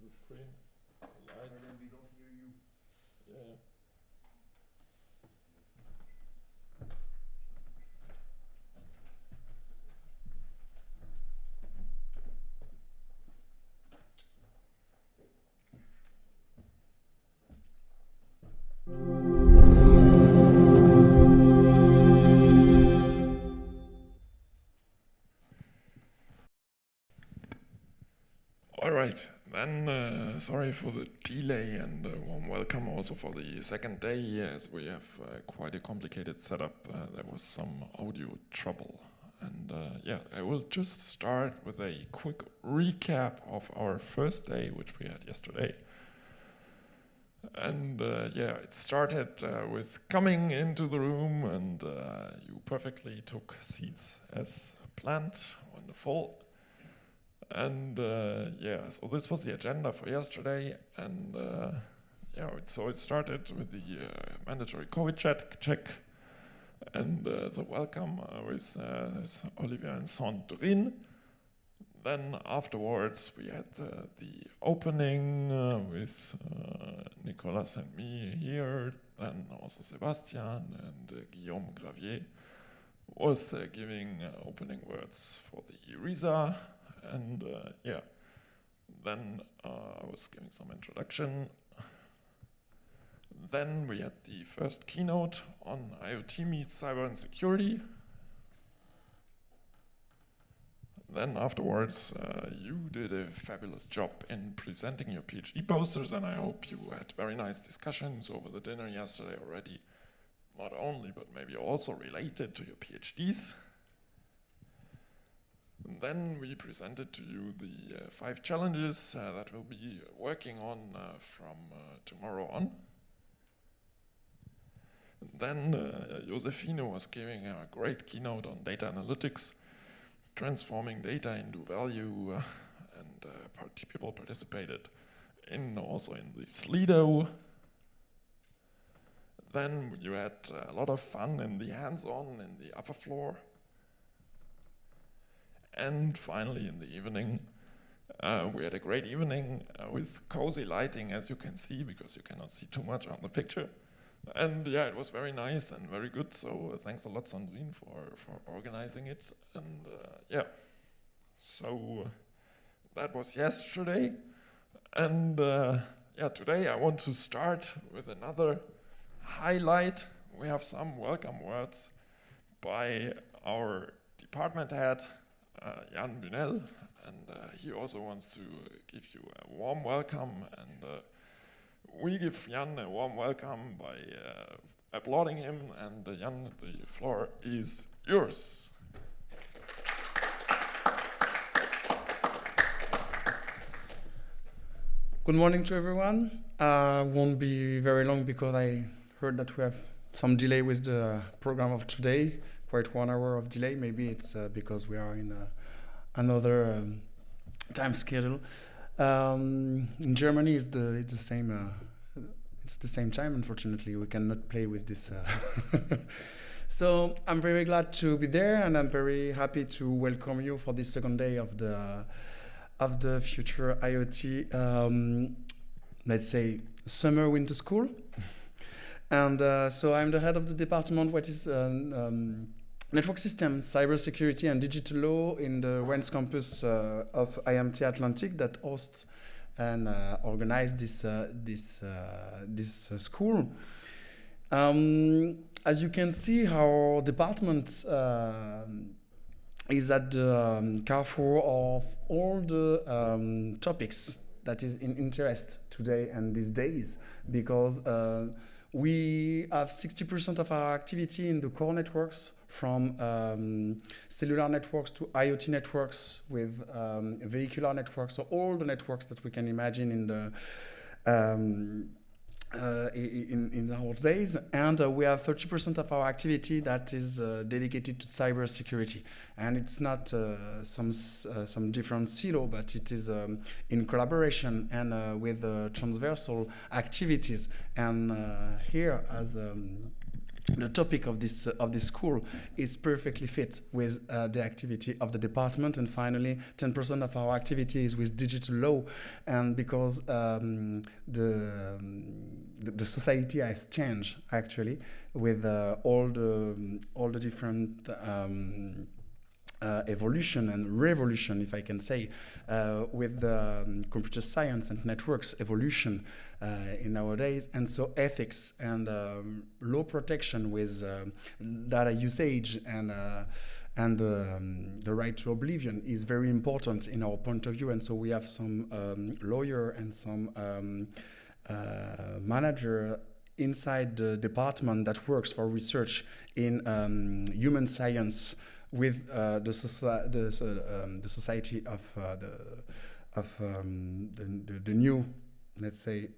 the screen. Lights. And then we don't hear you. Yeah. All right, then sorry for the delay and warm welcome also for the second day, as we have quite a complicated setup. There was some audio trouble. And yeah, I will just start with a quick recap of our first day, which we had yesterday. And yeah, it started with coming into the room, and you perfectly took seats as planned. Wonderful. And yeah, so this was the agenda for yesterday, and yeah, so it started with the mandatory COVID check, and the welcome with Olivier and Sandrine. Then afterwards we had the opening with Nicolas and me here, then also Sebastian and Guillaume Gravier was giving opening words for the RISA. And yeah, then I was giving some introduction. Then we had the first keynote on IoT meets cyber and security. Then afterwards, you did a fabulous job in presenting your PhD posters, and I hope you had very nice discussions over the dinner yesterday already, not only, but maybe also related to your PhDs. And then we presented to you the 5 challenges that we'll be working on from tomorrow on. And then Josefino was giving a great keynote on data analytics, transforming data into value, and people participated also in the Slido. Then you had a lot of fun in the hands-on in the upper floor. And finally, in the evening, we had a great evening with cozy lighting, as you can see, because you cannot see too much on the picture. And yeah, it was very nice and very good. So thanks a lot, Sandrine, for organizing it. And yeah, so that was yesterday. And yeah, today I want to start with another highlight. We have some welcome words by our department head, Jan Bunel, and he also wants to give you a warm welcome, and we give Jan a warm welcome by applauding him, and Jan, the floor is yours. Good morning to everyone. Won't be very long because I heard that we have some delay with the program of today. Quite 1 hour of delay. Maybe it's because we are in another time schedule. In Germany, it's the same. It's the same time. Unfortunately, we cannot play with this. So I'm very glad to be there, and I'm very happy to welcome you for this second day of the Future IoT. Let's say summer winter school. And so I'm the head of the department, what is Network Systems, Cybersecurity and Digital Law in the Rennes campus of IMT Atlantic that hosts and organizes this school. As you can see, our department is at the carrefour of all the topics that is in interest today and these days, because we have 60% of our activity in the core networks, from cellular networks to IoT networks with vehicular networks, so all the networks that we can imagine in the in our days, and we have 30% of our activity that is dedicated to cybersecurity, and it's not some different silo, but it is in collaboration and with transversal activities. And here, as the topic of this school is perfectly fit with the activity of the department. And finally, 10% of our activity is with digital law, and because the society has changed actually with all the different evolution and revolution, if I can say, with the computer science and networks evolution in nowadays. And so ethics and law protection with data usage and the right to oblivion is very important in our point of view. And so we have some lawyer and some manager inside the department that works for research in human science with the society of the new, let's say,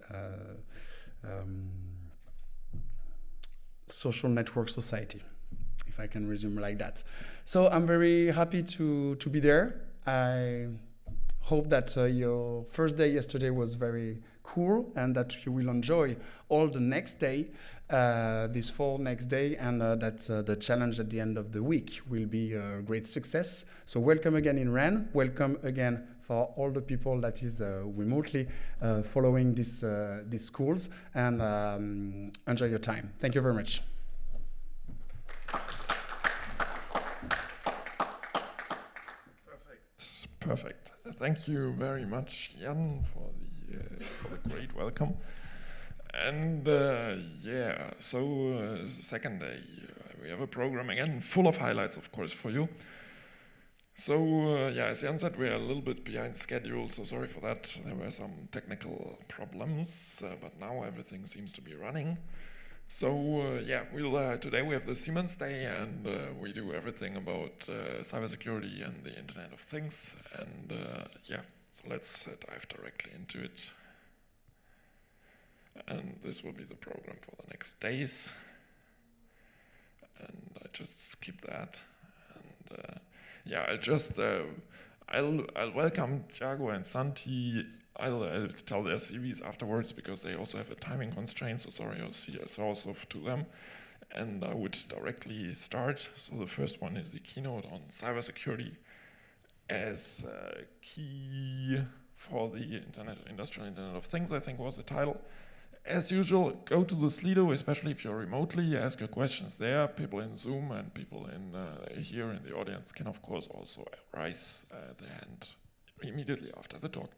social network society, if I can resume like that. So I'm very happy to be there. I hope that your first day yesterday was very cool and that you will enjoy all the next day, this fall next day, and that the challenge at the end of the week will be a great success. So welcome again in Rennes. Welcome again for all the people that is remotely following these schools, and enjoy your time. Thank you very much. Perfect. Thank you very much, Jan, for the great welcome. And yeah, so second day, we have a program again full of highlights, of course, for you. So yeah, as Jan said, we are a little bit behind schedule, so sorry for that. There were some technical problems, but now everything seems to be running. So yeah, today we have the Siemens Day, and we do everything about cybersecurity and the Internet of Things. And yeah, so let's dive directly into it. And this will be the program for the next days. And I just skip that. And yeah, I'll welcome Tiago and Santi. I'll tell their CVs afterwards because they also have a timing constraint, so sorry, I'll see us also to them. And I would directly start. So the first one is the keynote on cybersecurity as key for the industrial Internet of Things, I think was the title. As usual, go to the Slido, especially if you're remotely, ask your questions there. People in Zoom and people in here in the audience can of course also raise their hand immediately after the talk.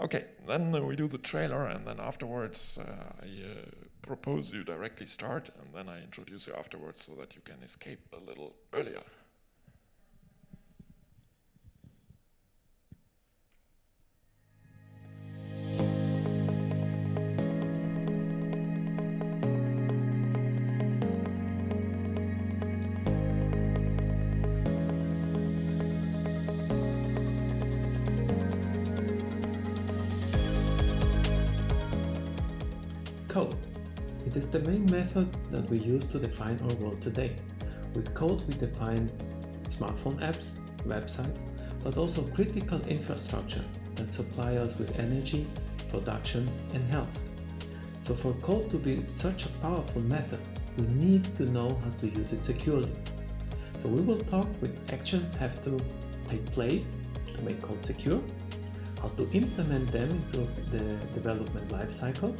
Okay, then we do the trailer, and then afterwards I propose you directly start, and then I introduce you afterwards so that you can escape a little earlier. Code. It is the main method that we use to define our world today. With code we define smartphone apps, websites, but also critical infrastructure that supply us with energy, production and health. So for code to be such a powerful method, we need to know how to use it securely. So we will talk with actions have to take place to make code secure, how to implement them into the development lifecycle,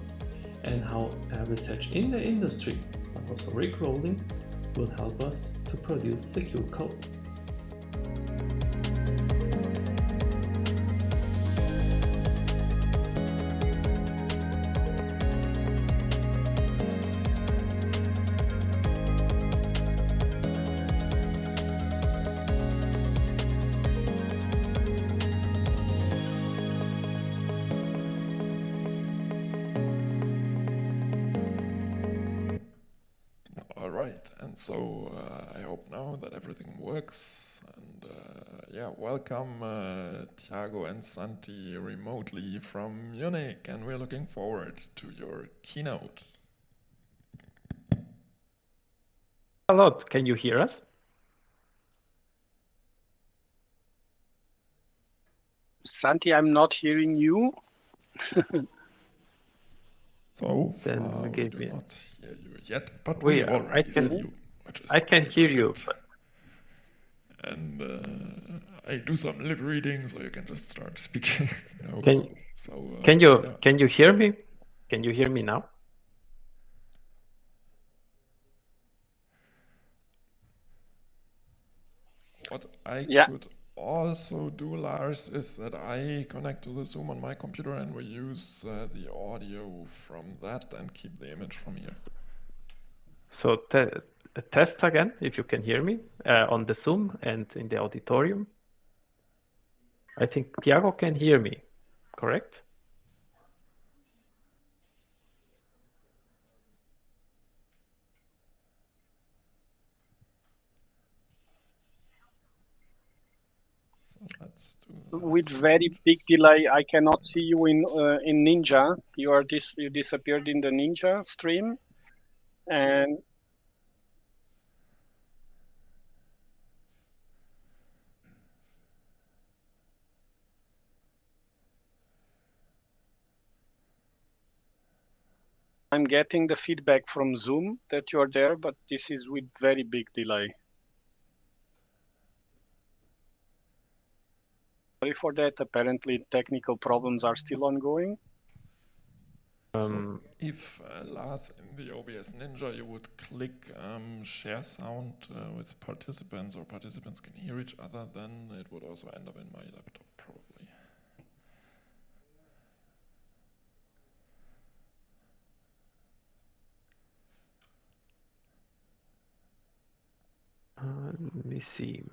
and how research in the industry, but also Rickrolling, will help us to produce secure code. So I hope now that everything works, and yeah, welcome Tiago and Santi remotely from Munich, and we're looking forward to your keynote. Hello, can you hear us? Santi, I'm not hearing you. So far, Then we do not hear you yet, but we already see you. I can hear you. And I do some lip reading, so you can just start speaking. Can you hear me? Can you hear me now? What I could also do, Lars, is that I connect to the Zoom on my computer and we use the audio from that and keep the image from here. So test again if you can hear me on the Zoom and in the auditorium. I think Tiago can hear me, correct? Let's do with very big delay. I cannot see you in Ninja. You disappeared in the Ninja stream, and I'm getting the feedback from Zoom that you're there, but this is with very big delay. Sorry for that. Apparently, technical problems are still ongoing. So if Lars, in the OBS Ninja, you would click share sound with participants, or participants can hear each other, then it would also end up in my laptop, probably. Let me see.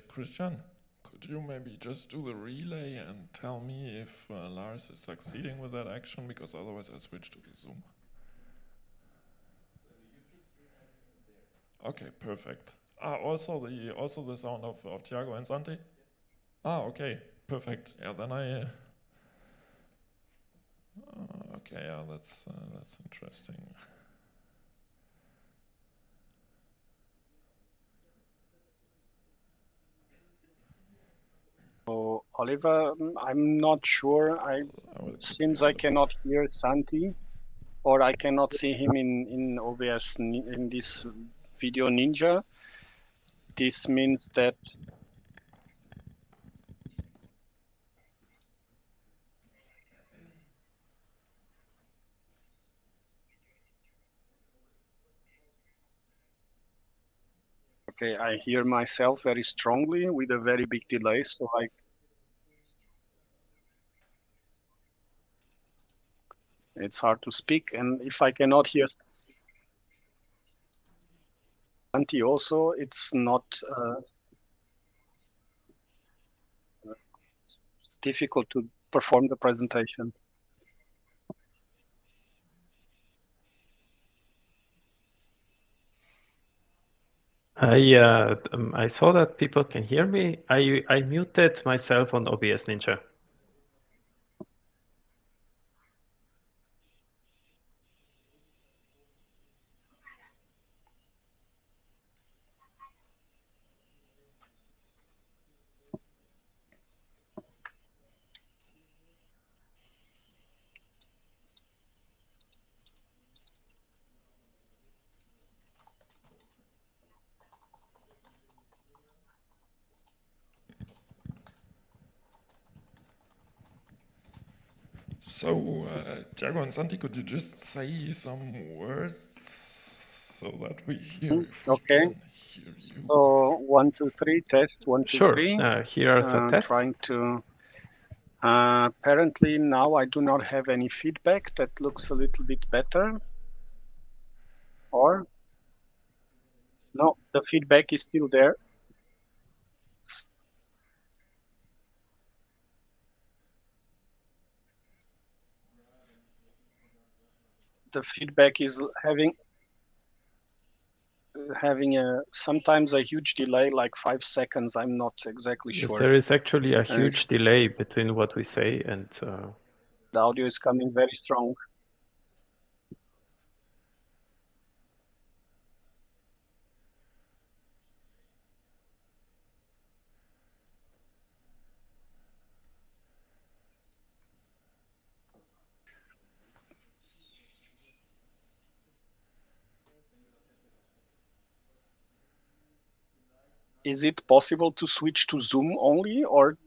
Christian, could you maybe just do the relay and tell me if Lars is succeeding with that action, because otherwise I switch to the Zoom. Okay, perfect. Also the sound of Tiago and Santi? Okay, perfect. Yeah, then I... okay, yeah, that's interesting. So, Oliver, I'm not sure. It seems I cannot hear Santi, or I cannot see him in OBS in this video Ninja. This means that okay, I hear myself very strongly with a very big delay, so it's hard to speak. And if I cannot hear Santi also, it's not, it's difficult to perform the presentation. I saw that people can hear me. I muted myself on OBS Ninja. So, Tiago and Santi, could you just say some words so that we hear if we can hear you? So 1, 2, 3, test, 1, 2, 3. Sure, here's a test. Trying to, apparently now I do not have any feedback. That looks a little bit better. Or, no, the feedback is still there. the feedback is having sometimes a huge delay, like 5 seconds. I'm not exactly Yes, sure. there is actually a huge delay between what we say and the audio is coming very strong. Is it possible to switch to Zoom only, or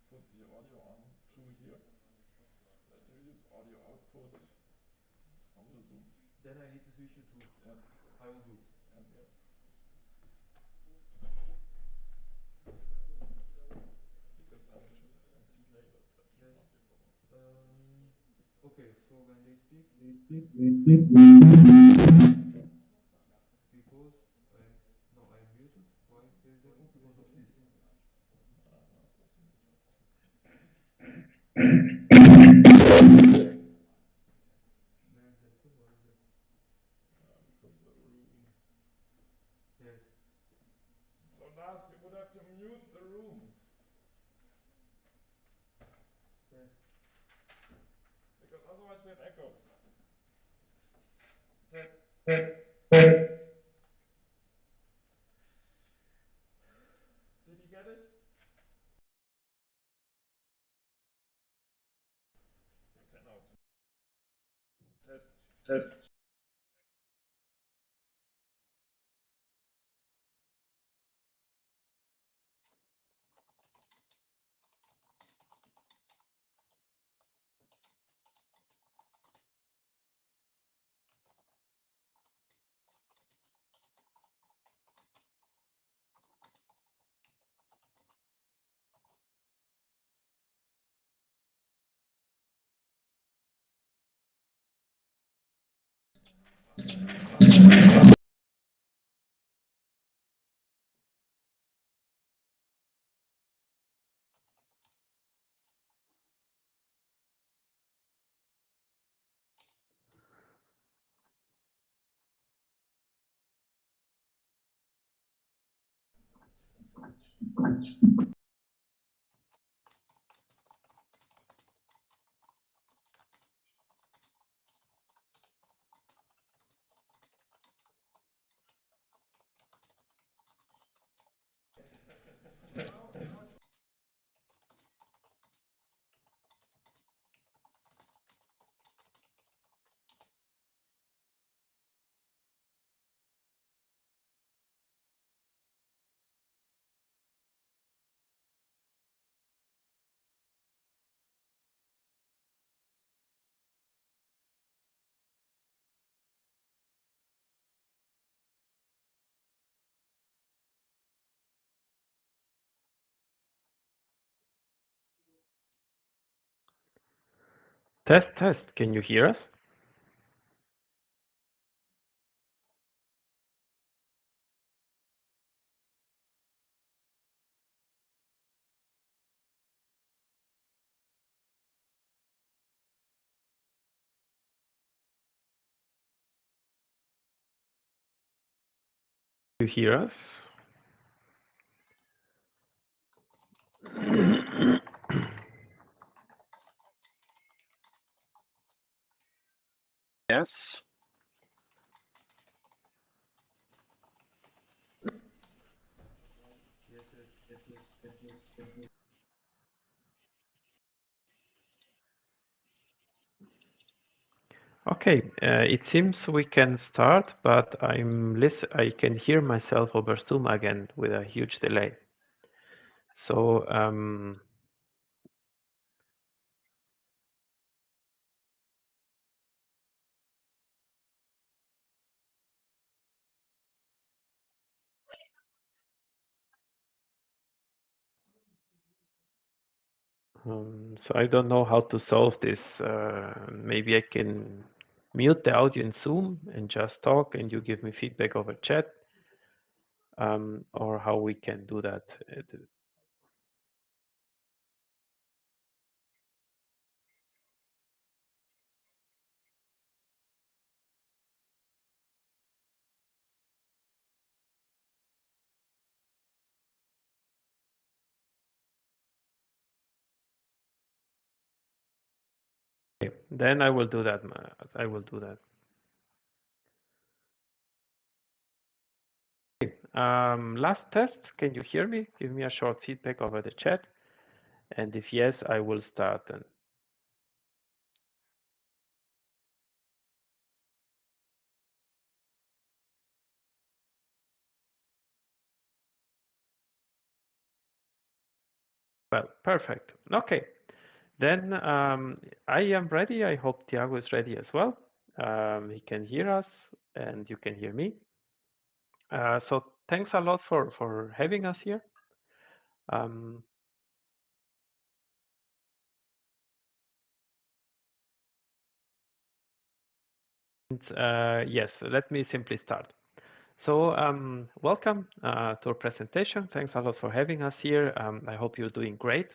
put the audio on through here. Let you use audio output on the Zoom. Then I need to switch you to. Yes. I will do. Yes. Yes. Because I just have some delay, but that should not be a problem. Okay, so when they speak, because I'm muted. Why there is echo? Because of this. Where is echo? Why is it? Because the room. Yes. So Lars, you would have to mute the room. Yes. Because otherwise we have echo. Test. Test. Test. Did you get it? Okay, now it's test. Test. Test, test. Can you hear us? You hear us? Yes. Okay, it seems we can start, but I can hear myself over Zoom again with a huge delay. So so I don't know how to solve this. Maybe I can mute the audio in Zoom and just talk, and you give me feedback over chat, or how we can do that. Okay, then I will do that. I will do that. Okay, last test. Can you hear me? Give me a short feedback over the chat, and if yes, I will start then. Well, perfect. Okay, then I am ready. I hope Tiago is ready as well. He can hear us, and you can hear me. So thanks a lot for having us here. Yes, let me simply start. So welcome to our presentation. Thanks a lot for having us here. I hope you're doing great.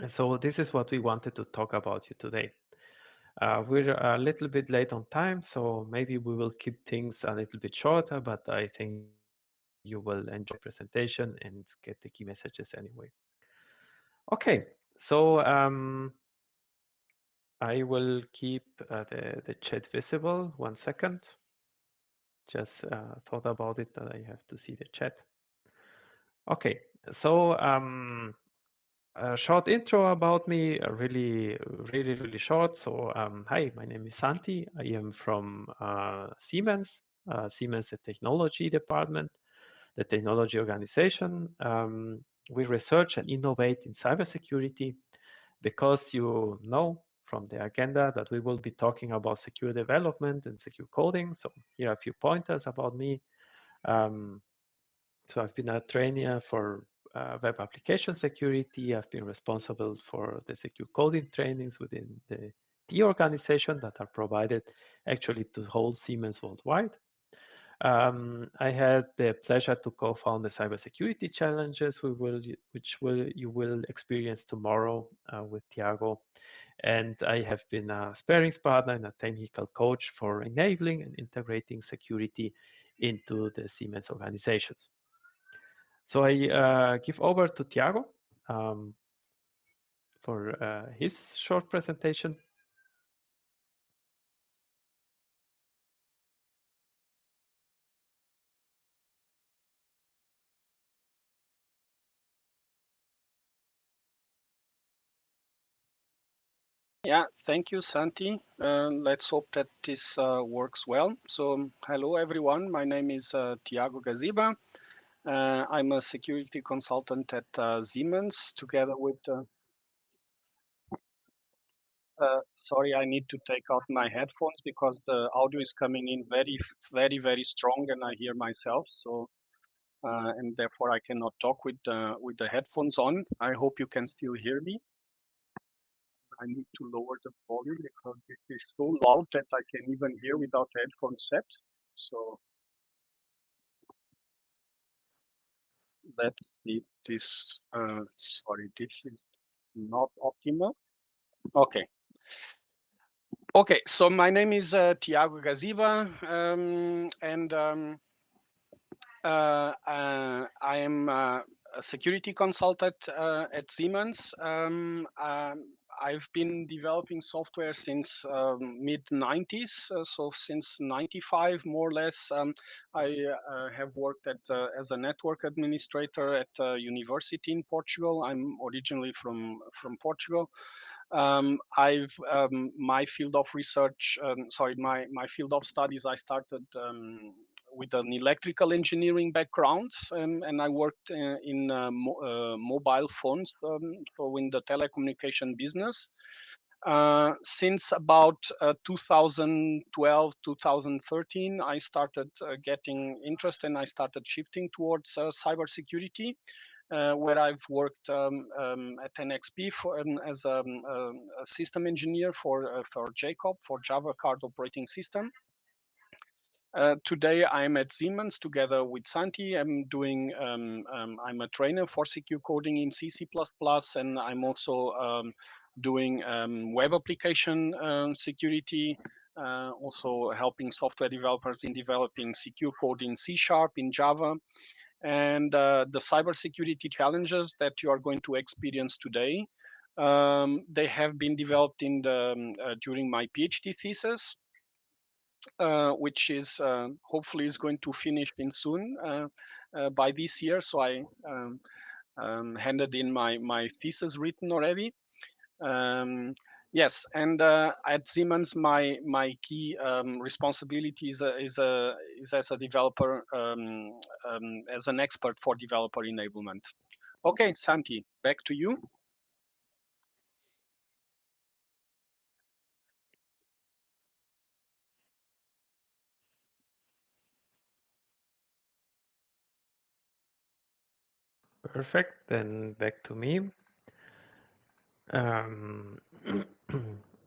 And so this is what we wanted to talk about you today. We're a little bit late on time, so maybe we will keep things a little bit shorter, but I think you will enjoy the presentation and get the key messages anyway. Okay, so I will keep the chat visible. 1 second. Just thought about it that I have to see the chat. Okay, so a short intro about me, really short. So hi, my name is Santi. I am from Siemens, Siemens the technology department, the technology organization. We research and innovate in cybersecurity because you know from the agenda that we will be talking about secure development and secure coding. So here are a few pointers about me. So I've been a trainer for web application security. I've been responsible for the secure coding trainings within the T organization that are provided actually to whole Siemens worldwide. I had the pleasure to co-found the cybersecurity challenges you will experience tomorrow with Tiago. And I have been a sparring partner and a technical coach for enabling and integrating security into the Siemens organizations. So I give over to Tiago for his short presentation. Yeah, thank you, Santi. Let's hope that this works well. So, hello everyone. My name is Tiago Gasiba. I'm a security consultant at Siemens, together with. Sorry, I need to take out my headphones because the audio is coming in very strong, and I hear myself. So, and therefore I cannot talk with the headphones on. I hope you can still hear me. I need to lower the volume because it is so loud that I can even hear without headphones set. So let's see this. Sorry, this is not optimal. Okay. Okay, so my name is Tiago Gasiba, and I am a security consultant at Siemens. I've been developing software since mid 90s, so since 95 more or less. I have worked as a network administrator at a university in Portugal. I'm originally from Portugal. I've my field of research, my field of studies. I started with an electrical engineering background, and I worked in mobile phones, so in the telecommunication business. Since about 2012, 2013, I started getting interest, and I started shifting towards cybersecurity. Where I've worked at NXP as a system engineer for Jacob, for Java Card Operating System. Today I'm at Siemens together with Santi. I'm a trainer for secure coding in C, C++, and I'm also doing web application security, also helping software developers in developing secure code in C#, in Java. And the cybersecurity challenges that you are going to experience today, they have been developed in during my PhD thesis, which is hopefully is going to finish in soon by this year. So I handed in my thesis written already. Yes, and at Siemens, my key responsibility is as a developer, as an expert for developer enablement. Okay, Santi, back to you. Perfect. Then back to me. Um,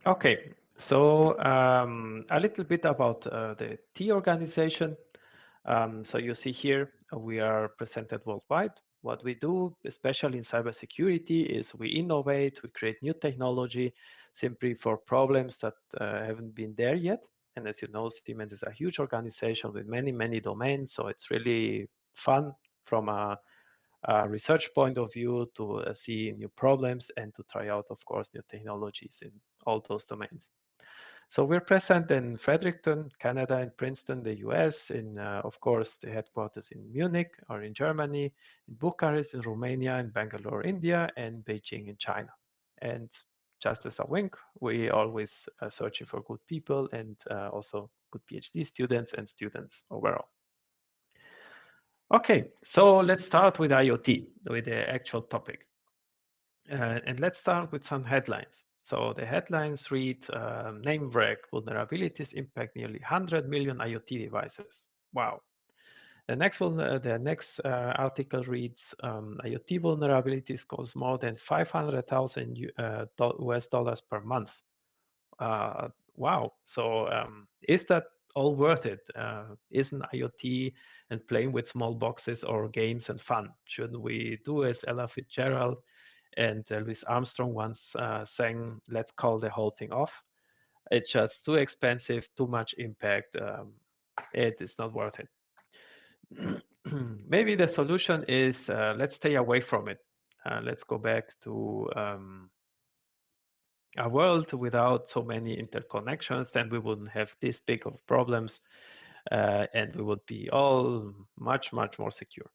okay, so a little bit about the T organization. So you see here we are presented worldwide. What we do, especially in cybersecurity, is we innovate, we create new technology simply for problems that haven't been there yet. And as you know, Siemens is a huge organization with many, many domains. So it's really fun from a research point of view to see new problems and to try out, of course, new technologies in all those domains. So we're present in Fredericton, Canada, in Princeton, the US, in, of course, the headquarters in Munich or in Germany, in Bucharest, in Romania, in Bangalore, India, and Beijing in China. And just as a wink, we always searching for good people and also good PhD students and students overall. Okay, so let's start with IoT, with the actual topic. And let's start with some headlines. So the headlines read, name wreck vulnerabilities impact nearly 100 million IoT devices. Wow. The next one, the next article reads, IoT vulnerabilities cause more than 500,000 US dollars per month. Wow. So is that all worth it? Isn't IoT and playing with small boxes or games and fun? Shouldn't we do as Ella Fitzgerald and Louis Armstrong once sang, let's call the whole thing off? It's just too expensive, too much impact. It is not worth it. Maybe the solution is let's stay away from it. Let's go back to a world without so many interconnections, then we wouldn't have this big of problems and we would be all much, much more secure.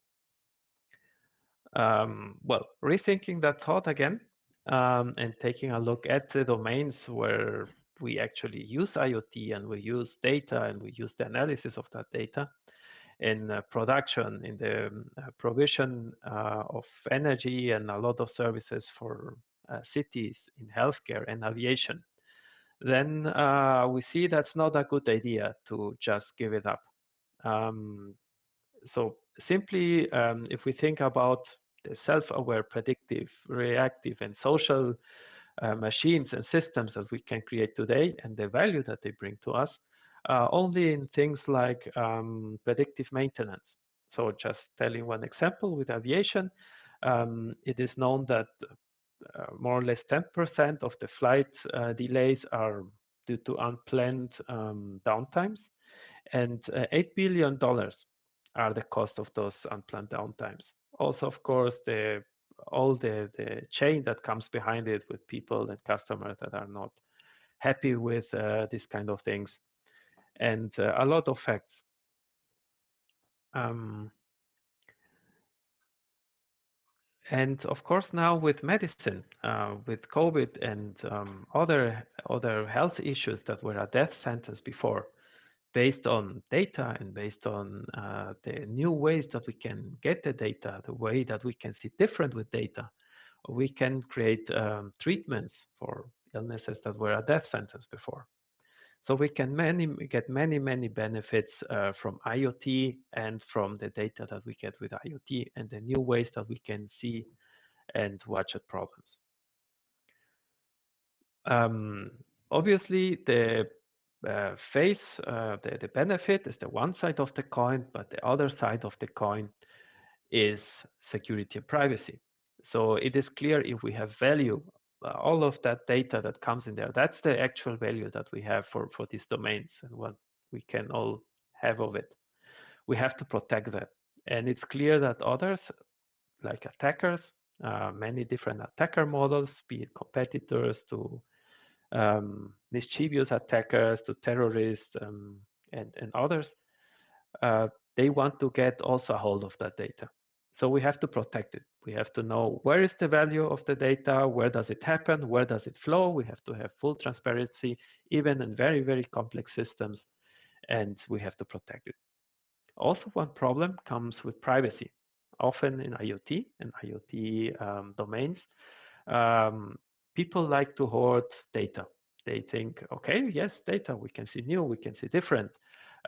Well, rethinking that thought again and taking a look at the domains where we actually use IoT and we use data and we use the analysis of that data in production, in the provision of energy and a lot of services for cities, in healthcare and aviation, then we see that's not a good idea to just give it up. So simply, if we think about the self-aware, predictive, reactive, and social machines and systems that we can create today and the value that they bring to us only in things like predictive maintenance. So just telling one example with aviation, it is known that more or less 10% of the flight delays are due to unplanned downtimes, and $8 billion are the cost of those unplanned downtimes. Also, of course, all the chain that comes behind it with people and customers that are not happy with these kind of things, and a lot of facts. And of course, now with medicine, with COVID and other health issues that were a death sentence before, based on data and based on the new ways that we can get the data, the way that we can see different with data, we can create treatments for illnesses that were a death sentence before. So we can get many benefits from IoT and from the data that we get with IoT and the new ways that we can see and watch at problems. Obviously, the the benefit is the one side of the coin, but the other side of the coin is security and privacy. So it is clear if we have value, all of that data that comes in there, that's the actual value that we have for these domains and what we can all have of it. We have to protect that. And it's clear that others, like attackers, many different attacker models, be it competitors to mischievous attackers to terrorists and others, they want to get also a hold of that data. So we have to protect it. We have to know where is the value of the data, where does it happen, where does it flow. We have to have full transparency, even in very complex systems, and we have to protect it. Also, one problem comes with privacy. Often in IoT and IoT domains, people like to hoard data. They think, okay, yes, data, we can see new, we can see different.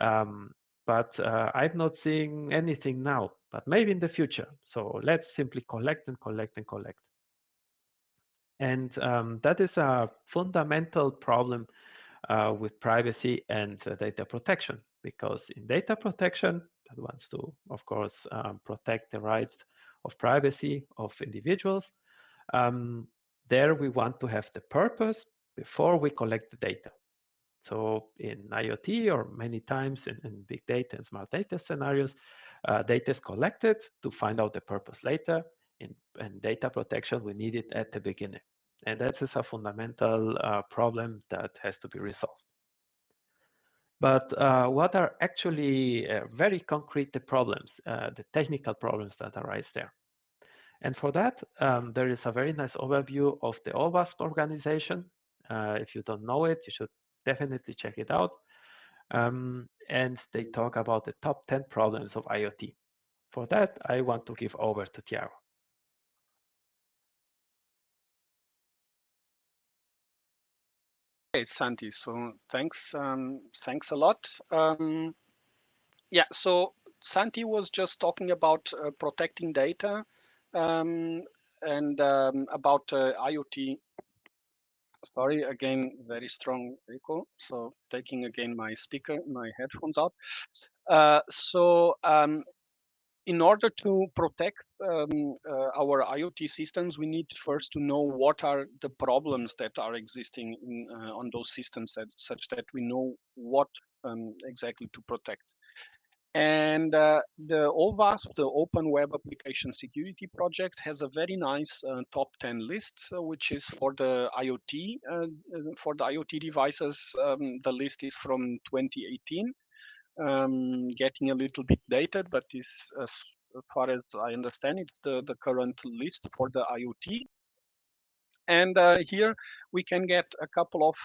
But I'm not seeing anything now, but maybe in the future. So let's simply collect and collect and collect. And that is a fundamental problem with privacy and data protection, because in data protection, that wants to, of course, protect the rights of privacy of individuals. There we want to have the purpose before we collect the data. So in IoT or many times in big data and smart data scenarios, data is collected to find out the purpose later. In data protection, we need it at the beginning. And that is a fundamental problem that has to be resolved. But what are actually very concrete problems, the technical problems that arise there? And for that, there is a very nice overview of the OWASP organization. If you don't know it, you should definitely check it out. And they talk about the top 10 problems of IoT. For that, I want to give over to Tiago. Okay, Santi. So thanks a lot. Yeah. So Santi was just talking about protecting data and about IoT. Sorry, again, very strong echo. So taking again my headphones out. In order to protect our IoT systems, we need first to know what are the problems that are existing on those systems, such that we know what exactly to protect. And the OWASP, the Open Web Application Security Project, has a very nice top 10 list, which is for the IoT. For the IoT devices, the list is from 2018, getting a little bit dated, but is, as far as I understand, it's the current list for the IoT. And here we can get a couple of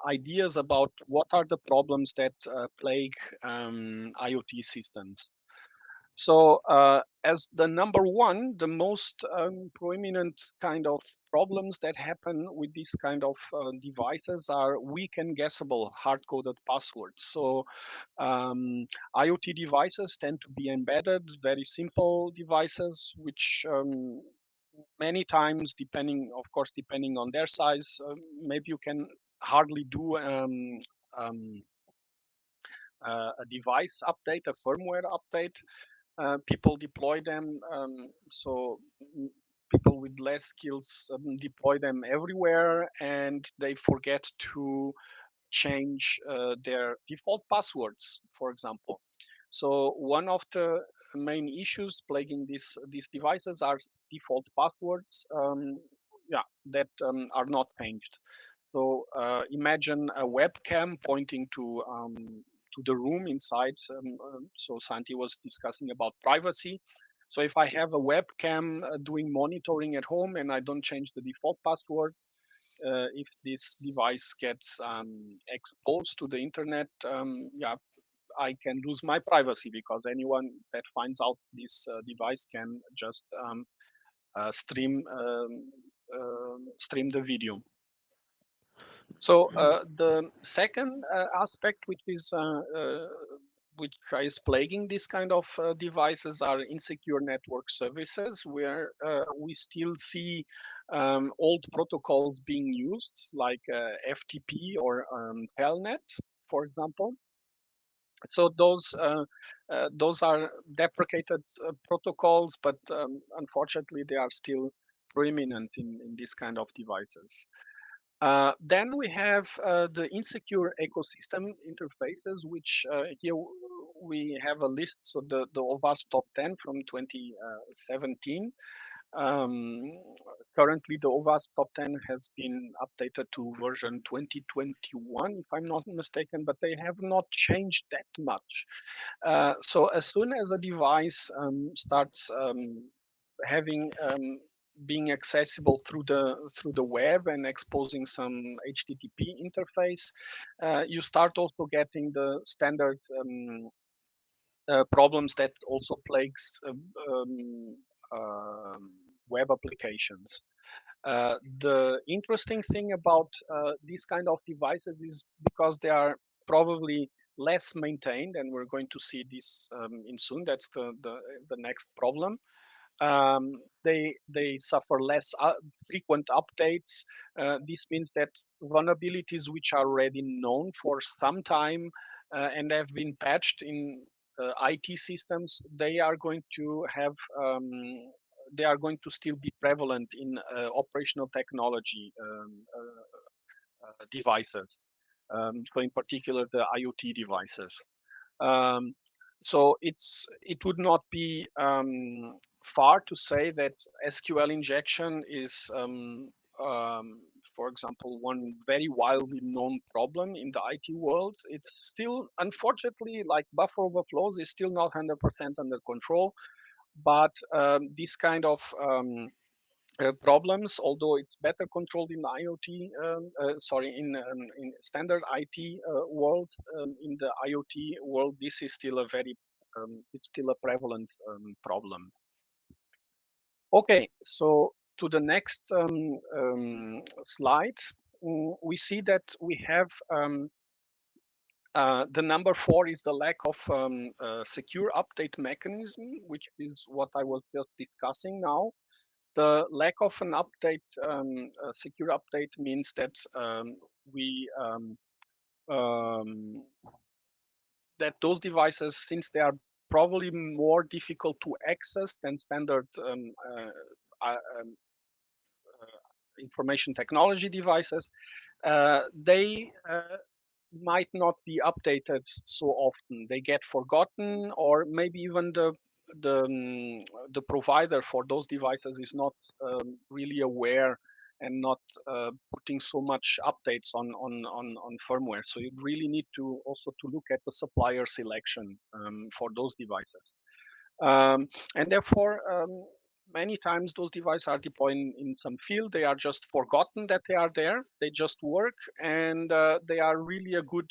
ideas about what are the problems that plague IoT systems. So as the number one, the most prominent kind of problems that happen with these kind of devices are weak and guessable hard-coded passwords. So IoT devices tend to be embedded, very simple devices, which many times, depending, of course, depending on their size, maybe you can hardly do um, a device update, a firmware update. People deploy them, so people with less skills deploy them everywhere, and they forget to change their default passwords, for example. So one of the main issues plaguing these devices are default passwords, yeah, that are not changed. So imagine a webcam pointing to the room inside. So Santi was discussing about privacy. So if I have a webcam doing monitoring at home and I don't change the default password, if this device gets exposed to the internet, yeah, I can lose my privacy because anyone that finds out this device can just stream the video. So the second aspect, which is plaguing this kind of devices, are insecure network services, where we still see old protocols being used, like FTP or Telnet, for example. So those are deprecated protocols, but unfortunately they are still prominent in this kind of devices. Then we have the insecure ecosystem interfaces, which here we have a list. So the OWASP top 10 from 2017. Currently, the OWASP top 10 has been updated to version 2021, if I'm not mistaken, but they have not changed that much. So as soon as a device starts having being accessible through the web and exposing some HTTP interface, you start also getting the standard problems that also plagues web applications. The interesting thing about these kind of devices is because they are probably less maintained, and we're going to see this in soon. That's the next problem. They suffer less frequent updates. This means that vulnerabilities which are already known for some time and have been patched in IT systems, they are going to have they are going to still be prevalent in operational technology devices. So in particular, the IoT devices. So it would not be far to say that SQL injection is, for example, one very widely known problem in the IT world. It's still, unfortunately, like buffer overflows, is still not 100% under control. But this kind of problems, although it's better controlled in IoT, in standard IT world, in the IoT world, this is still a very, it's still a prevalent problem. Okay, so to the next slide, we see that we have the number 4 is the lack of secure update mechanism, which is what I was just discussing now. The lack of an update, secure update, means that that those devices, since they are probably more difficult to access than standard information technology devices, they might not be updated so often. They get forgotten, or maybe even the provider for those devices is not really aware and not putting so much updates on firmware. So you really need to also to look at the supplier selection for those devices. And therefore, many times those devices are deployed in some field. They are just forgotten that they are there. They just work, and they are really a good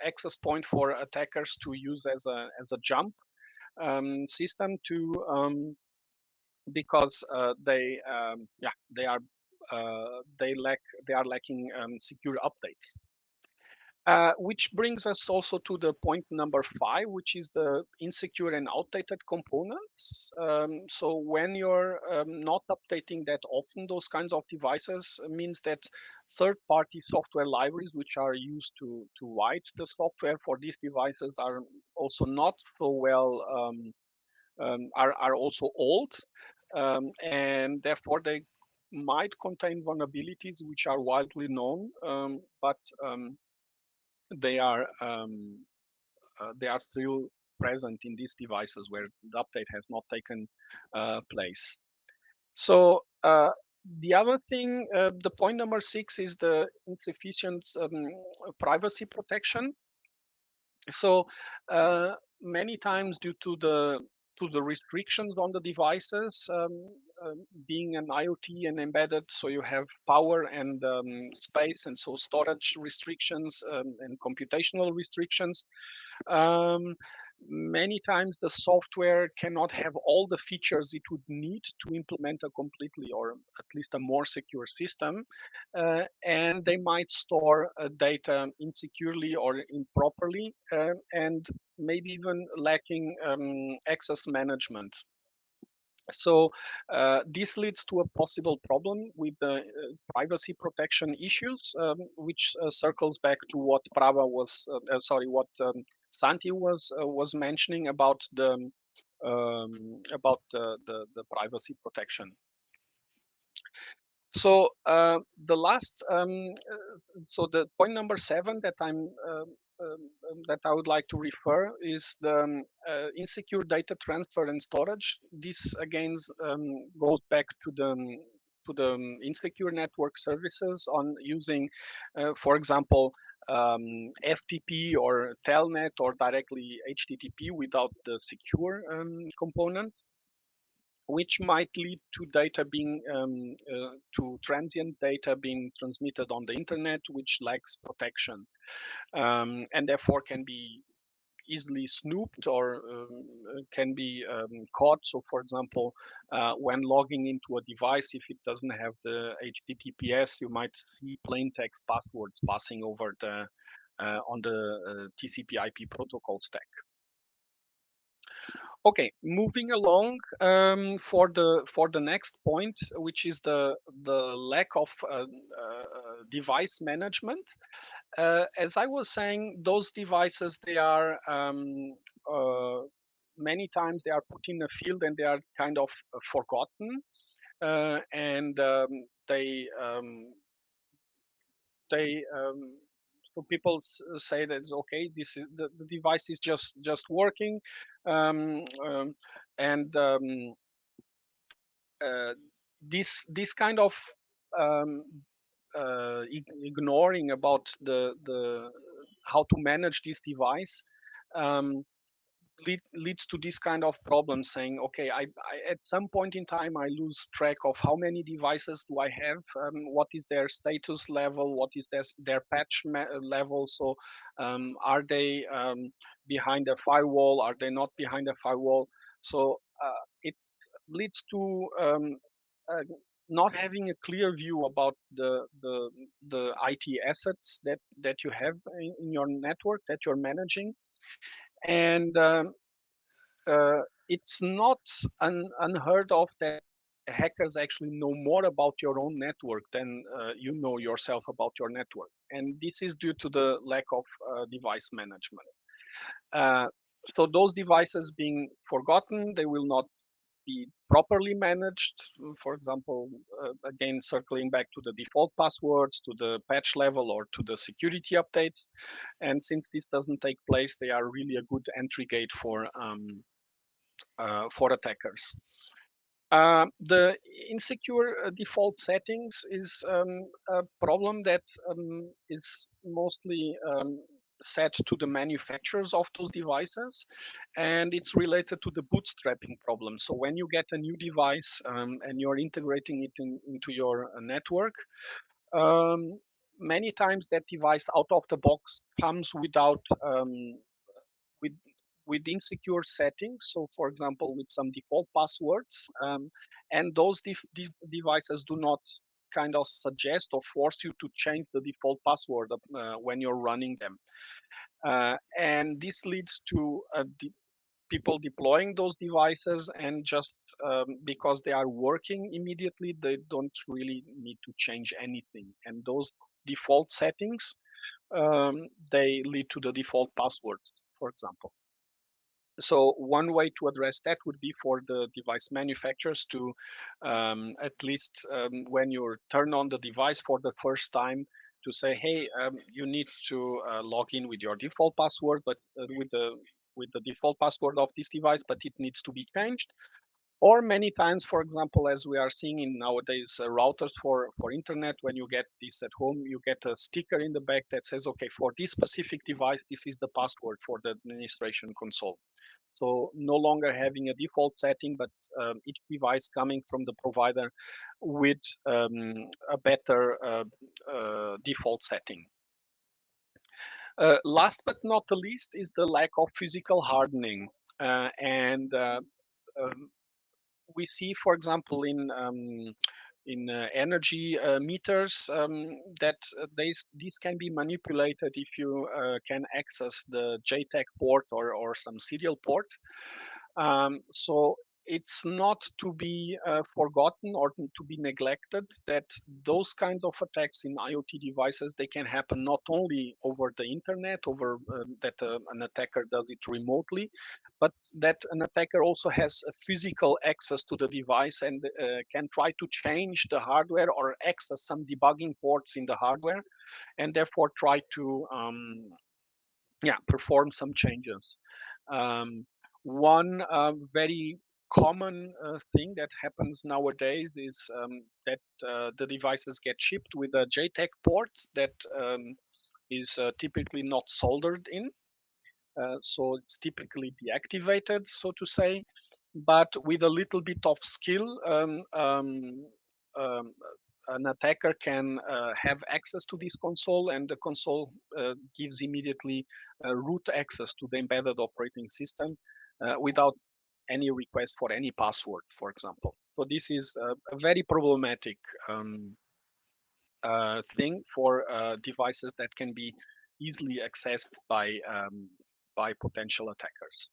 access point for attackers to use as a jump system to because they are lacking secure updates. Which brings us also to the point number 5, which is the insecure and outdated components. So when you're not updating that often, those kinds of devices means that third-party software libraries, which are used to write the software for these devices, are also not so well, are also old, and therefore they might contain vulnerabilities which are widely known, but they are still present in these devices where the update has not taken place. So the other thing, the point number 6 is the insufficient privacy protection. So many times due to the restrictions on the devices, being an IoT and embedded, so you have power and space, and so storage restrictions and computational restrictions. Many times the software cannot have all the features it would need to implement a completely, or at least a more secure system, and they might store data insecurely or improperly, and maybe even lacking access management. So this leads to a possible problem with the privacy protection issues, which circles back to what what Santi was mentioning about the privacy protection. So the last, so the point number 7 that that I would like to refer is the insecure data transfer and storage. This again goes back to the insecure network services on using, for example, FTP or Telnet or directly HTTP without the secure component, which might lead to data being to transient data being transmitted on the internet, which lacks protection, and therefore can be easily snooped or can be caught. So, for example, when logging into a device, if it doesn't have the HTTPS, you might see plain text passwords passing over the on the TCP/IP protocol stack. Okay, moving along for the next point, which is the lack of device management. As I was saying, those devices, they are many times they are put in a field and they are kind of forgotten, and so people say that okay, this is the device is just working, um, um, and this kind of um, ignoring about the how to manage this device leads to this kind of problem, saying okay, I at some point in time I lose track of how many devices do I have, what is their status level, what is their patch level. So are they behind a firewall, are they not behind a firewall? So it leads to uh, not having a clear view about the IT assets that you have in your network that you're managing, and it's not unheard of that hackers actually know more about your own network than you know yourself about your network, and this is due to the lack of device management. Uh, so those devices being forgotten, they will not be properly managed. For example, again, circling back to the default passwords, to the patch level, or to the security update. And since this doesn't take place, they are really a good entry gate for attackers. The insecure default settings is a problem that is mostly set to the manufacturers of those devices, and it's related to the bootstrapping problem. So when you get a new device and you're integrating it into your network, many times that device out of the box comes without with with insecure settings. So, for example, with some default passwords, and those devices do not kind of suggest or force you to change the default password when you're running them. And this leads to people deploying those devices, and just because they are working immediately, they don't really need to change anything. And those default settings, they lead to the default password, for example. So one way to address that would be for the device manufacturers to at least when you turn on the device for the first time, to say, hey, you need to log in with your default password, but with the default password of this device, but it needs to be changed. Or many times, for example, as we are seeing in nowadays routers for internet, when you get this at home, you get a sticker in the back that says, okay, for this specific device, this is the password for the administration console. So no longer having a default setting, but each device coming from the provider with a better default setting. Last but not the least is the lack of physical hardening. We see, for example, in energy meters that these can be manipulated if you can access the JTAG port or some serial port. So it's not to be forgotten or to be neglected that those kinds of attacks in IoT devices, they can happen not only over the internet, over that an attacker does it remotely, but that an attacker also has a physical access to the device and can try to change the hardware or access some debugging ports in the hardware, and therefore try to perform some changes. One very common thing that happens nowadays is that the devices get shipped with a JTAG port that is typically not soldered in. So it's typically deactivated, so to say, but with a little bit of skill, an attacker can have access to this console, and the console gives immediately root access to the embedded operating system without any request for any password, for example. So this is a very problematic thing for devices that can be easily accessed by potential attackers.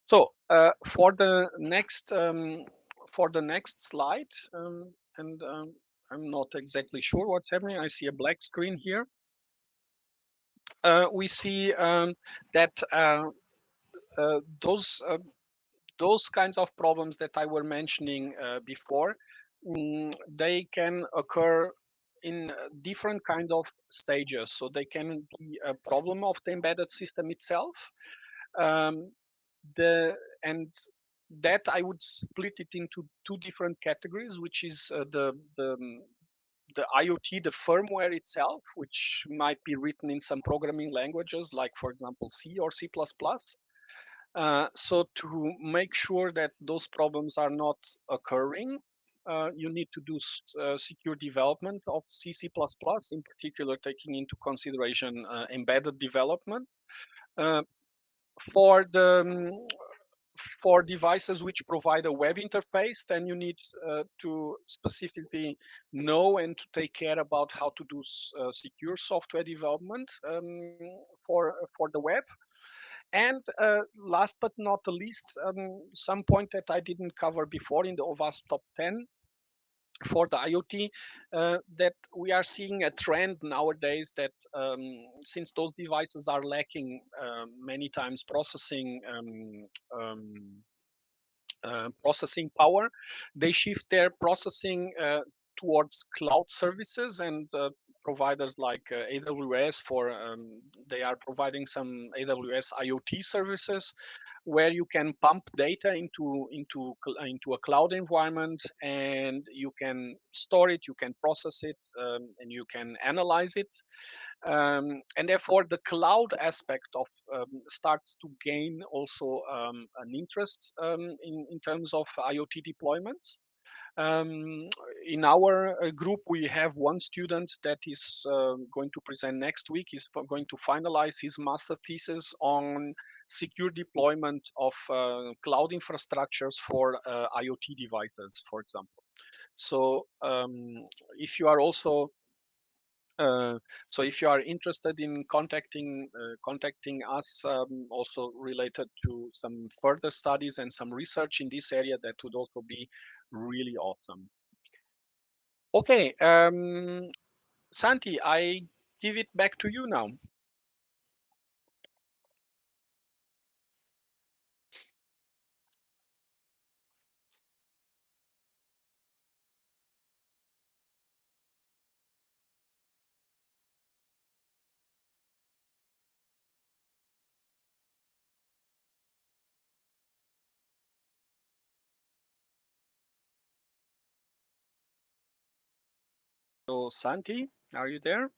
So for the next slide, and I'm not exactly sure what's happening. I see a black screen here. We see that those kinds of problems that I were mentioning before, they can occur in different kind of stages. So they can be a problem of the embedded system itself. And that I would split it into two different categories, which is the IoT, the firmware itself, which might be written in some programming languages, like for example C or C++. So to make sure that those problems are not occurring, you need to do secure development of C++, in particular taking into consideration embedded development. For devices which provide a web interface, then you need to specifically know and to take care about how to do secure software development for the web. And last but not the least, some point that I didn't cover before in the OWASP top 10 for the IoT, that we are seeing a trend nowadays that since those devices are lacking many times processing power, they shift their processing towards cloud services, and providers like AWS they are providing some AWS IoT services where you can pump data into a cloud environment, and you can store it, you can process it, and you can analyze it. And therefore, the cloud aspect of starts to gain also an interest in terms of IoT deployments. In our group, we have one student that is going to present next week. He's going to finalize his master thesis on secure deployment of cloud infrastructures for IoT devices, for example. So if you are also so if you are interested in contacting us, also related to some further studies and some research in this area, that would also be really awesome. Okay, Santi, I give it back to you now. So Santi, are you there?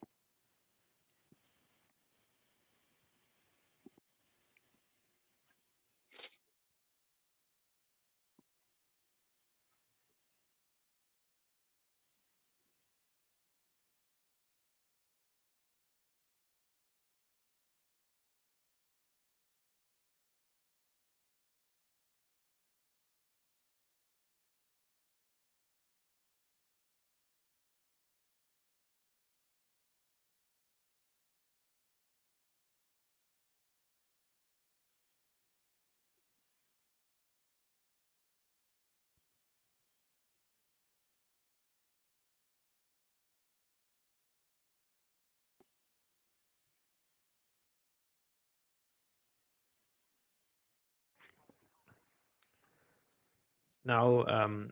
Now,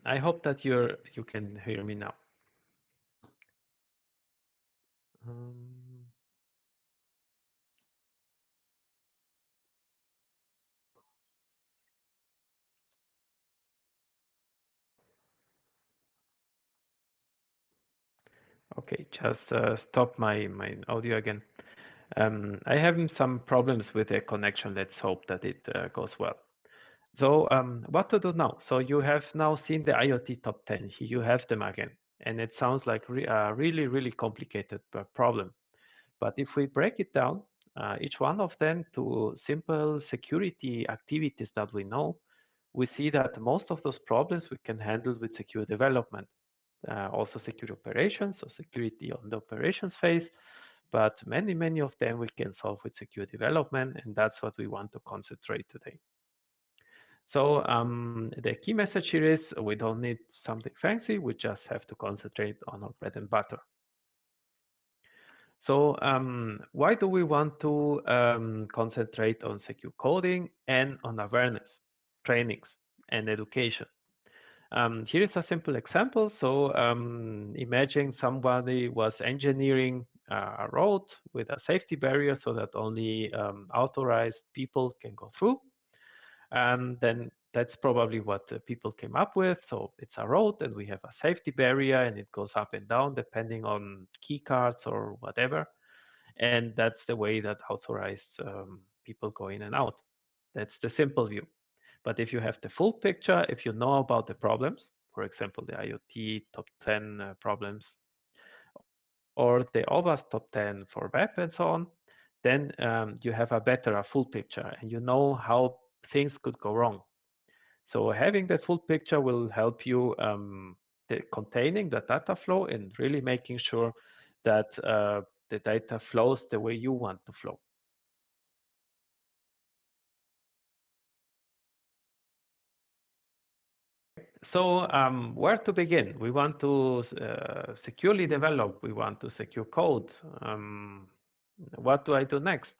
I hope that you can hear me now. Okay, just stop my audio again. I have some problems with the connection. Let's hope that it goes well. So what to do now? So you have now seen the IoT top 10. You have them again. And it sounds like a really, really complicated problem. But if we break it down, each one of them to simple security activities that we know, we see that most of those problems we can handle with secure development. Also secure operations, so security on the operations phase, but many of them we can solve with secure development, and that's what we want to concentrate today. So the key message here is we don't need something fancy, we just have to concentrate on our bread and butter. So why do we want to concentrate on secure coding and on awareness, trainings, and education? Here is a simple example. So imagine somebody was engineering a road with a safety barrier so that only authorized people can go through. And then that's probably what people came up with. So it's a road and we have a safety barrier and it goes up and down depending on key cards or whatever. And that's the way that authorized people go in and out. That's the simple view. But if you have the full picture, if you know about the problems, for example, the IoT top 10 problems, or the OWASP top 10 for web and so on, then you have a full picture and you know how things could go wrong. So having the full picture will help you containing the data flow and really making sure that the data flows the way you want to flow. So where to begin? We want to securely develop. We want to secure code. What do I do next?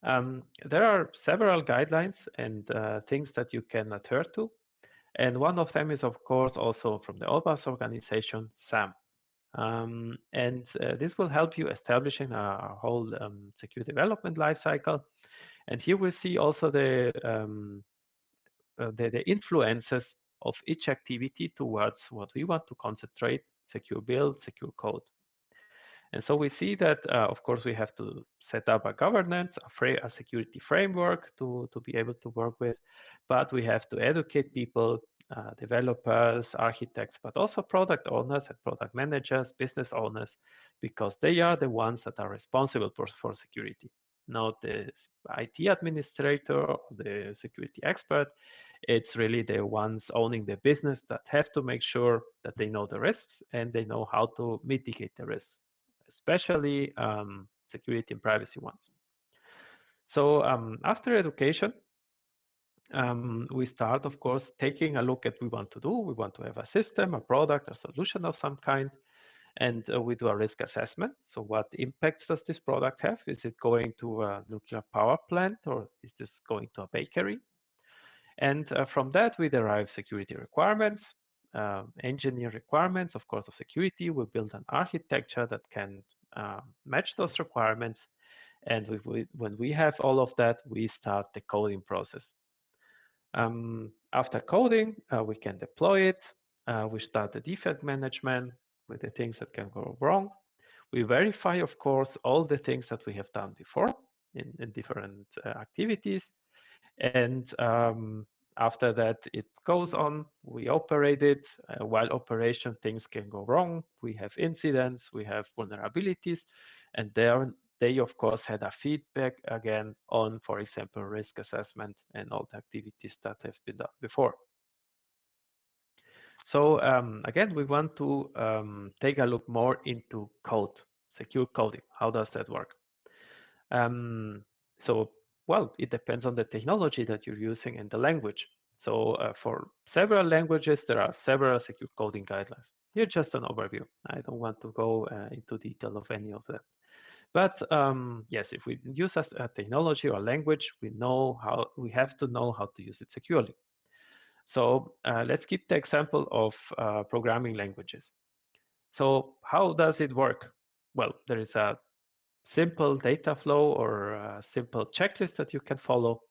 There are several guidelines and things that you can adhere to. And one of them is, of course, also from the OWASP organization, SAM. And this will help you establishing a whole secure development lifecycle. And here we see also the influences of each activity towards what we want to concentrate: secure build, secure code. And so we see that, of course, we have to set up a governance, a security framework to be able to work with, but we have to educate people, developers, architects, but also product owners and product managers, business owners, because they are the ones that are responsible for security, not the IT administrator or the security expert. It's really the ones owning the business that have to make sure that they know the risks and they know how to mitigate the risks, especially security and privacy ones. So after education, we start, of course, taking a look at what we want to do. We want to have a system, a product, a solution of some kind, and we do a risk assessment. So what impacts does this product have? Is it going to a nuclear power plant, or is this going to a bakery? And from that, we derive security requirements, engineer requirements, of course, of security. We build an architecture that can match those requirements. And when we have all of that, we start the coding process. After coding, we can deploy it. We start the defect management with the things that can go wrong. We verify, of course, all the things that we have done before in different activities. And after that, it goes on. We operate it. While operation, things can go wrong. We have incidents. We have vulnerabilities. And they, of course, had a feedback again on, for example, risk assessment and all the activities that have been done before. So again, we want to take a look more into code, secure coding. How does that work? So, well, it depends on the technology that you're using and the language. So for several languages, there are several secure coding guidelines. Here, just an overview. I don't want to go into detail of any of them. But yes, if we use a technology or language, we have to know how to use it securely. So let's keep the example of programming languages. So how does it work? Well, there is a simple data flow or a simple checklist that you can follow.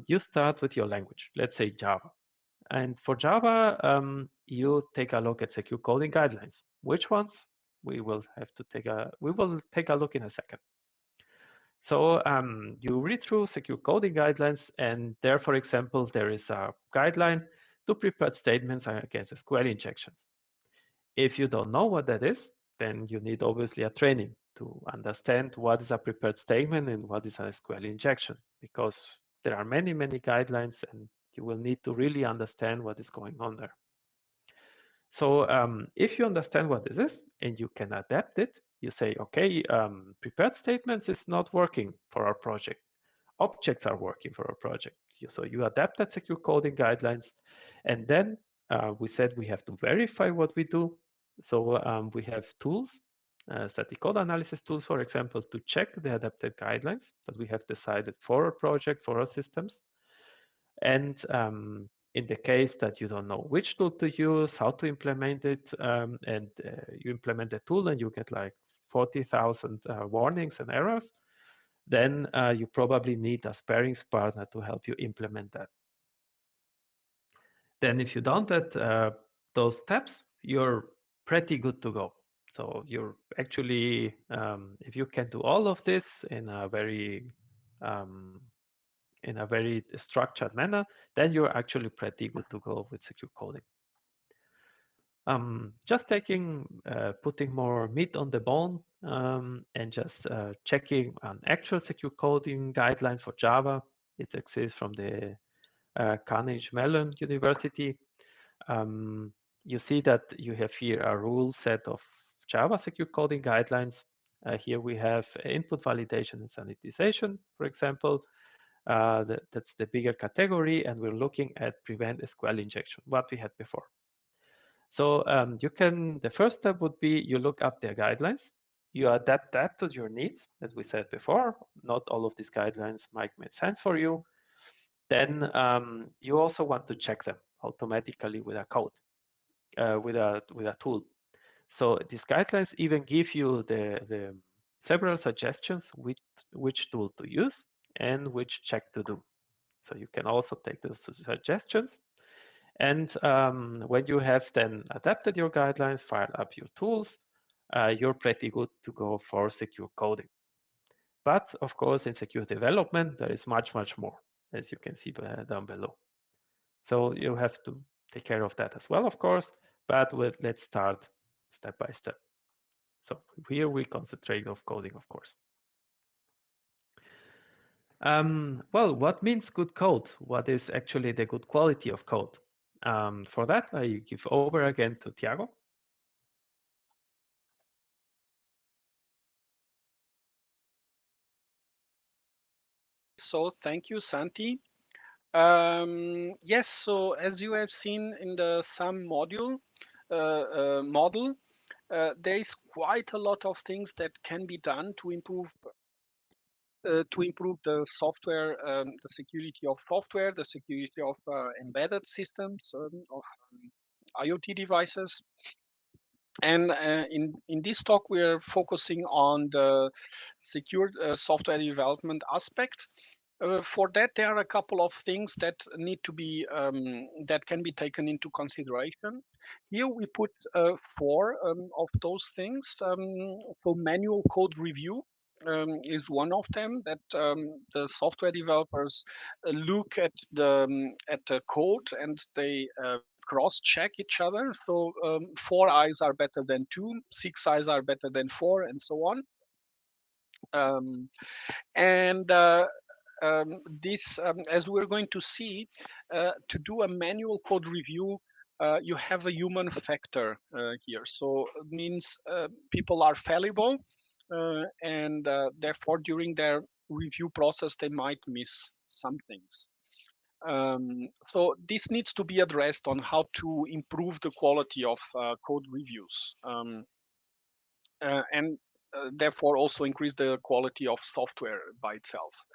You start with your language, let's say Java. And for Java, you take a look at secure coding guidelines. Which ones? We will take a look in a second. So you read through secure coding guidelines, and there, for example, there is a guideline to prepared statements against SQL injections. If you don't know what that is, then you need obviously a training to understand what is a prepared statement and what is a SQL injection, because there are many, many guidelines, and you will need to really understand what is going on there. So if you understand what this is and you can adapt it, you say, okay, prepared statements is not working for our project. Objects are working for our project. So you adapt that secure coding guidelines. And then we said we have to verify what we do. So we have tools, static code analysis tools, for example, to check the adapted guidelines that we have decided for our project, for our systems. And in the case that you don't know which tool to use, how to implement it, and you implement the tool and you get like 40,000 warnings and errors, then you probably need a sparings partner to help you implement that. Then if you don't that those steps, you're pretty good to go. So you're actually, if you can do all of this in a very structured manner, then you're actually pretty good to go with secure coding. Just putting more meat on the bone and just checking an actual secure coding guideline for Java. It exists from the Carnegie Mellon University. You see that you have here a rule set of Java secure coding guidelines. Here we have input validation and sanitization, for example. That's the bigger category, and we're looking at prevent SQL injection, what we had before. So the first step would be you look up their guidelines, you adapt that to your needs, as we said before. Not all of these guidelines might make sense for you. Then you also want to check them automatically with a code, with a tool. So these guidelines even give you the several suggestions which tool to use and which check to do. So you can also take those suggestions. And when you have then adapted your guidelines, fired up your tools, you're pretty good to go for secure coding. But of course, in secure development, there is much, much more, as you can see down below. So you have to take care of that as well, of course, but let's start step by step. So here we concentrate on coding, of course. Well, what means good code? What is actually the good quality of code? For that, I give over again to Tiago. So thank you, Santi. Yes, so as you have seen in the SAM module model, there is quite a lot of things that can be done to improve the software, the security of software, the security of embedded systems, of IoT devices. And in this talk, we are focusing on the secure software development aspect. For that, there are a couple of things that need to be that can be taken into consideration. Here we put four of those things. So manual code review is one of them, that the software developers look at the code and they cross-check each other. So 4 eyes are better than 2, 6 eyes are better than 4, and so on. And this, as we're going to see, to do a manual code review, you have a human factor here. So it means people are fallible, and therefore during their review process, they might miss some things. So this needs to be addressed on how to improve the quality of code reviews, and therefore also increase the quality of software by itself.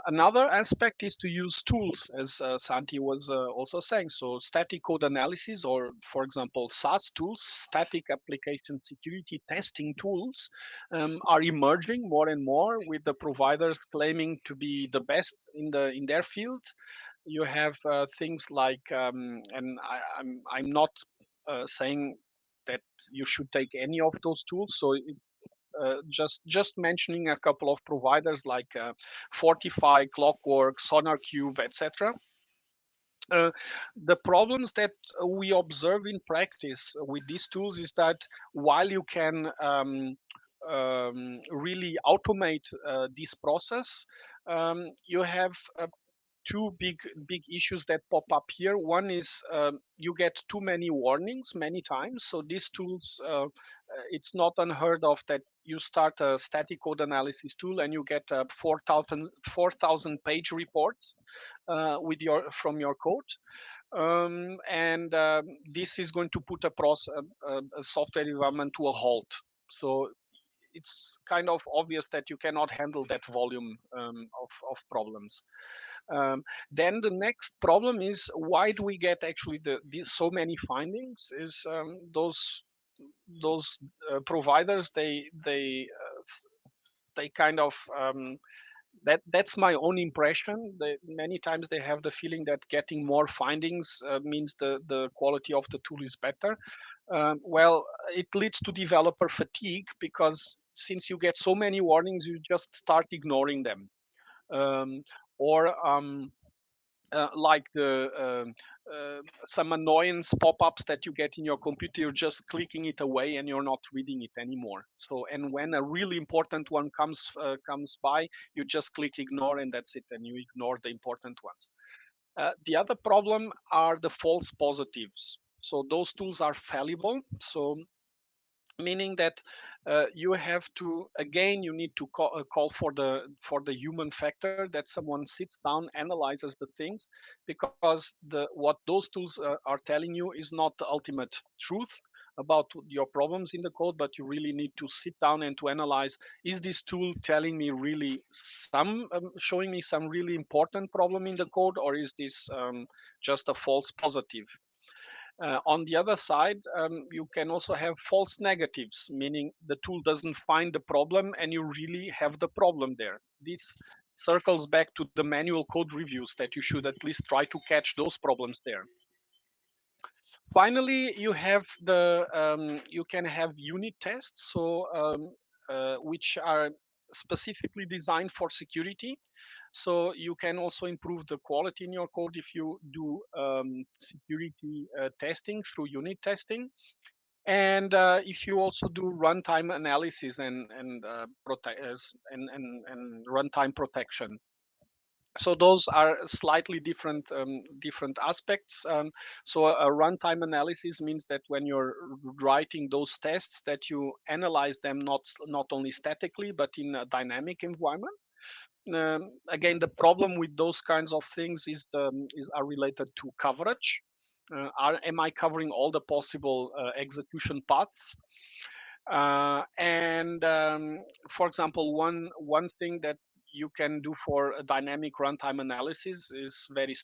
Another aspect is to use tools, as Santi was also saying. So static code analysis, or for example, SAS tools, static application security testing tools, are emerging more and more, with the providers claiming to be the best in their field. You have things like, and I'm not saying that you should take any of those tools. So just mentioning a couple of providers like Fortify, Clockwork, SonarCube, etc. The problems that we observe in practice with these tools is that while you can really automate this process, you have two big issues that pop up here. One is you get too many warnings many times. So these tools, it's not unheard of that you start a static code analysis tool and you get 4,000 page reports from your code. And this is going to put a software development to a halt. So it's kind of obvious that you cannot handle that volume of problems. Then the next problem is, why do we get actually so many findings? Is those providers, they kind of that's my own impression. Many times they have the feeling that getting more findings means the quality of the tool is better. Well, it leads to developer fatigue, because since you get so many warnings, you just start ignoring them. Or like some annoyance pop-ups that you get in your computer, you're just clicking it away and you're not reading it anymore. So, and when a really important one comes by, you just click ignore, and that's it, and you ignore the important ones. The other problem are the false positives. So those tools are fallible. So meaning that you have to, again, you need to call for the human factor, that someone sits down, analyzes the things, because what those tools are telling you is not the ultimate truth about your problems in the code, but you really need to sit down and to analyze, is this tool telling me really showing me some really important problem in the code, or is this just a false positive? On the other side, you can also have false negatives, meaning the tool doesn't find the problem and you really have the problem there. This circles back to the manual code reviews, that you should at least try to catch those problems there. Finally, you have you can have unit tests, so which are specifically designed for security. So you can also improve the quality in your code if you do security testing through unit testing. And if you also do runtime analysis and runtime protection. So those are slightly different different aspects. So a runtime analysis means that when you're writing those tests, that you analyze them not only statically but in a dynamic environment. Again, the problem with those kinds of things are related to coverage. Am I covering all the possible execution paths? For example, one thing that you can do for a dynamic runtime analysis is very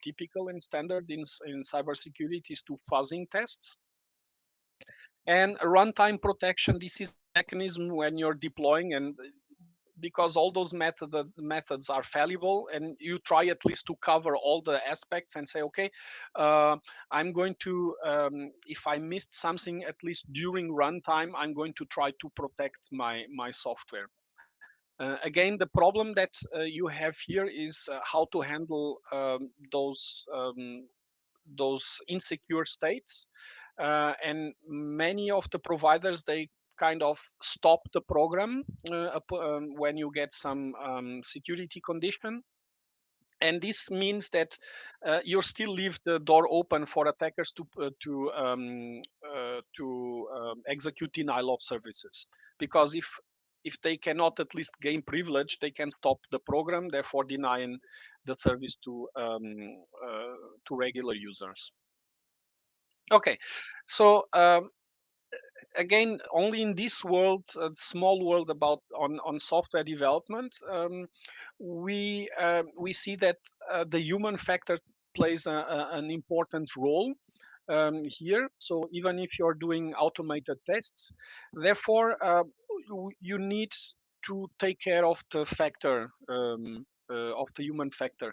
typical and standard in cybersecurity is to fuzzing tests. And runtime protection, this is a mechanism when you're deploying, and because all those methods are fallible, and you try at least to cover all the aspects and say, okay, I'm going to, if I missed something, at least during runtime, I'm going to try to protect my software. Again, the problem that you have here is how to handle those insecure states. And many of the providers, they kind of stop the program when you get some security condition. And this means that you still leave the door open for attackers to execute denial of services, because if they cannot at least gain privilege, they can stop the program, therefore denying the service to regular users. Okay, so again, only in this world, a small world about on software development, we see that the human factor plays an important role here. So even if you're doing automated tests, therefore you need to take care of the factor of the human factor.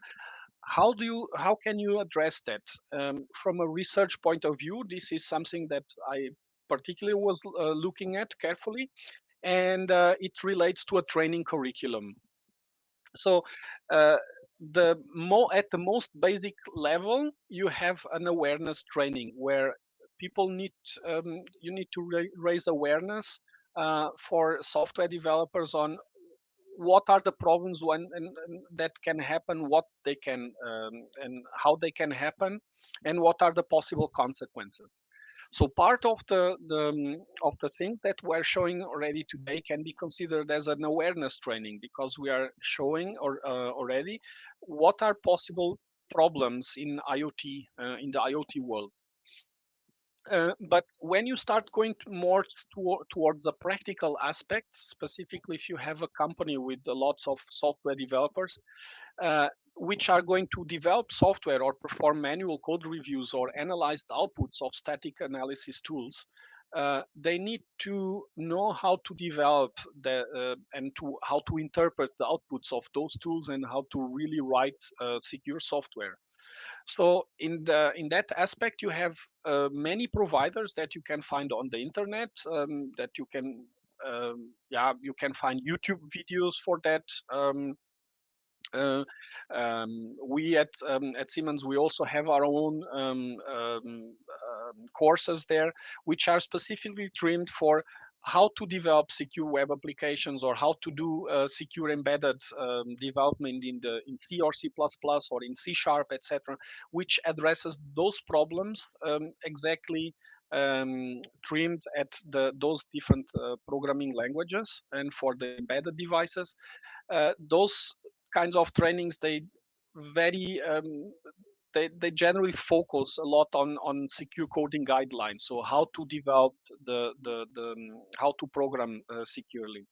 How can you address that? From a research point of view, this is something that I particularly was looking at carefully, and it relates to a training curriculum. So at the most basic level, you have an awareness training where people need you need to raise awareness for software developers on what are the problems and that can happen, what they can and how they can happen, and what are the possible consequences. So part of the thing that we're showing already today can be considered as an awareness training, because we are showing already what are possible problems in IoT in the IoT world. But when you start going more toward the practical aspects, specifically if you have a company with lots of software developers, which are going to develop software or perform manual code reviews or analyze the outputs of static analysis tools, they need to know how to develop how to interpret the outputs of those tools and how to really write secure software. So in that aspect, you have many providers that you can find on the internet, that you can you can find YouTube videos for that. We at Siemens, we also have our own courses there, which are specifically trimmed for how to develop secure web applications, or how to do secure embedded development in C or C++ or in C#, etc., which addresses those problems exactly trimmed at those different programming languages and for the embedded devices. Those kinds of trainings, very they generally focus a lot on secure coding guidelines, so how to develop how to program securely.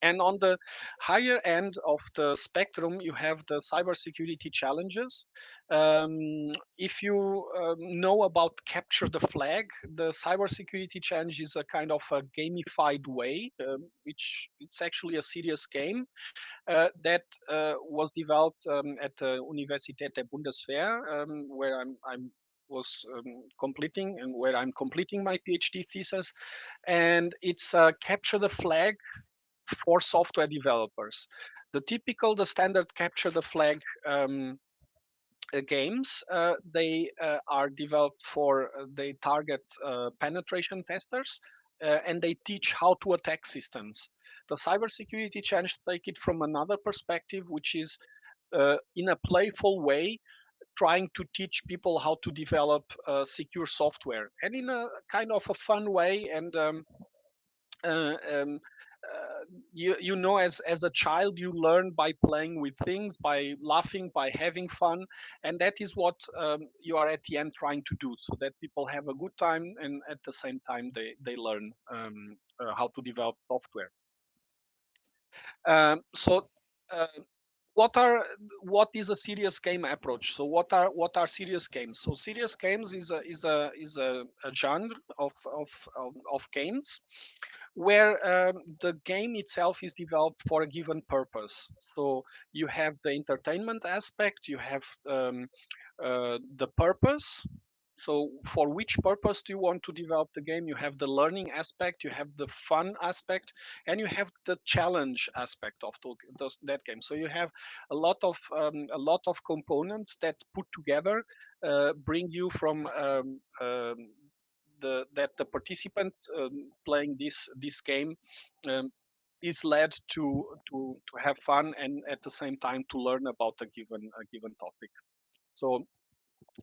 And on the higher end of the spectrum, you have the cybersecurity challenges. If you know about capture the flag, the cybersecurity challenge is a kind of a gamified way, which it's actually a serious game that was developed at the Universität der Bundeswehr, where I'm completing my PhD thesis, and it's capture the flag for software developers. The standard capture the flag games. They are developed for, they target penetration testers, and they teach how to attack systems. The cybersecurity challenge take it from another perspective, which is in a playful way, trying to teach people how to develop secure software, and in a kind of a fun way. And uh, um, you know, as a child, you learn by playing with things, by laughing, by having fun, and that is what you are at the end trying to do, so that people have a good time, and at the same time they learn how to develop software. So uh, what is a serious game approach? So what are serious games? So serious games is a genre of games where the game itself is developed for a given purpose. So you have the entertainment aspect, you have the purpose. So for which purpose do you want to develop the game? You have the learning aspect, you have the fun aspect, and you have the challenge aspect of that game. So you have a lot of components that put together bring you from that the participant playing this game um, is led to have fun, and at the same time to learn about a given topic. So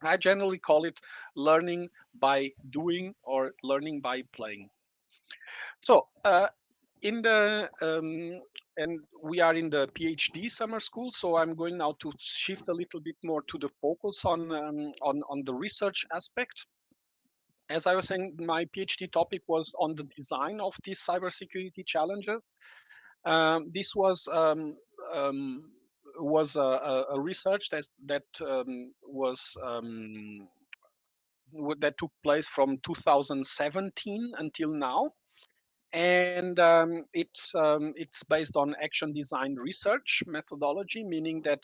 I generally call it learning by doing or learning by playing. So in the and we are in the PhD summer school, so I'm going now to shift a little bit more to the focus on the research aspect. As I was saying, my PhD topic was on the design of these cybersecurity challenges. This um, was a research that took place from 2017 until now, and it's based on action design research methodology, meaning that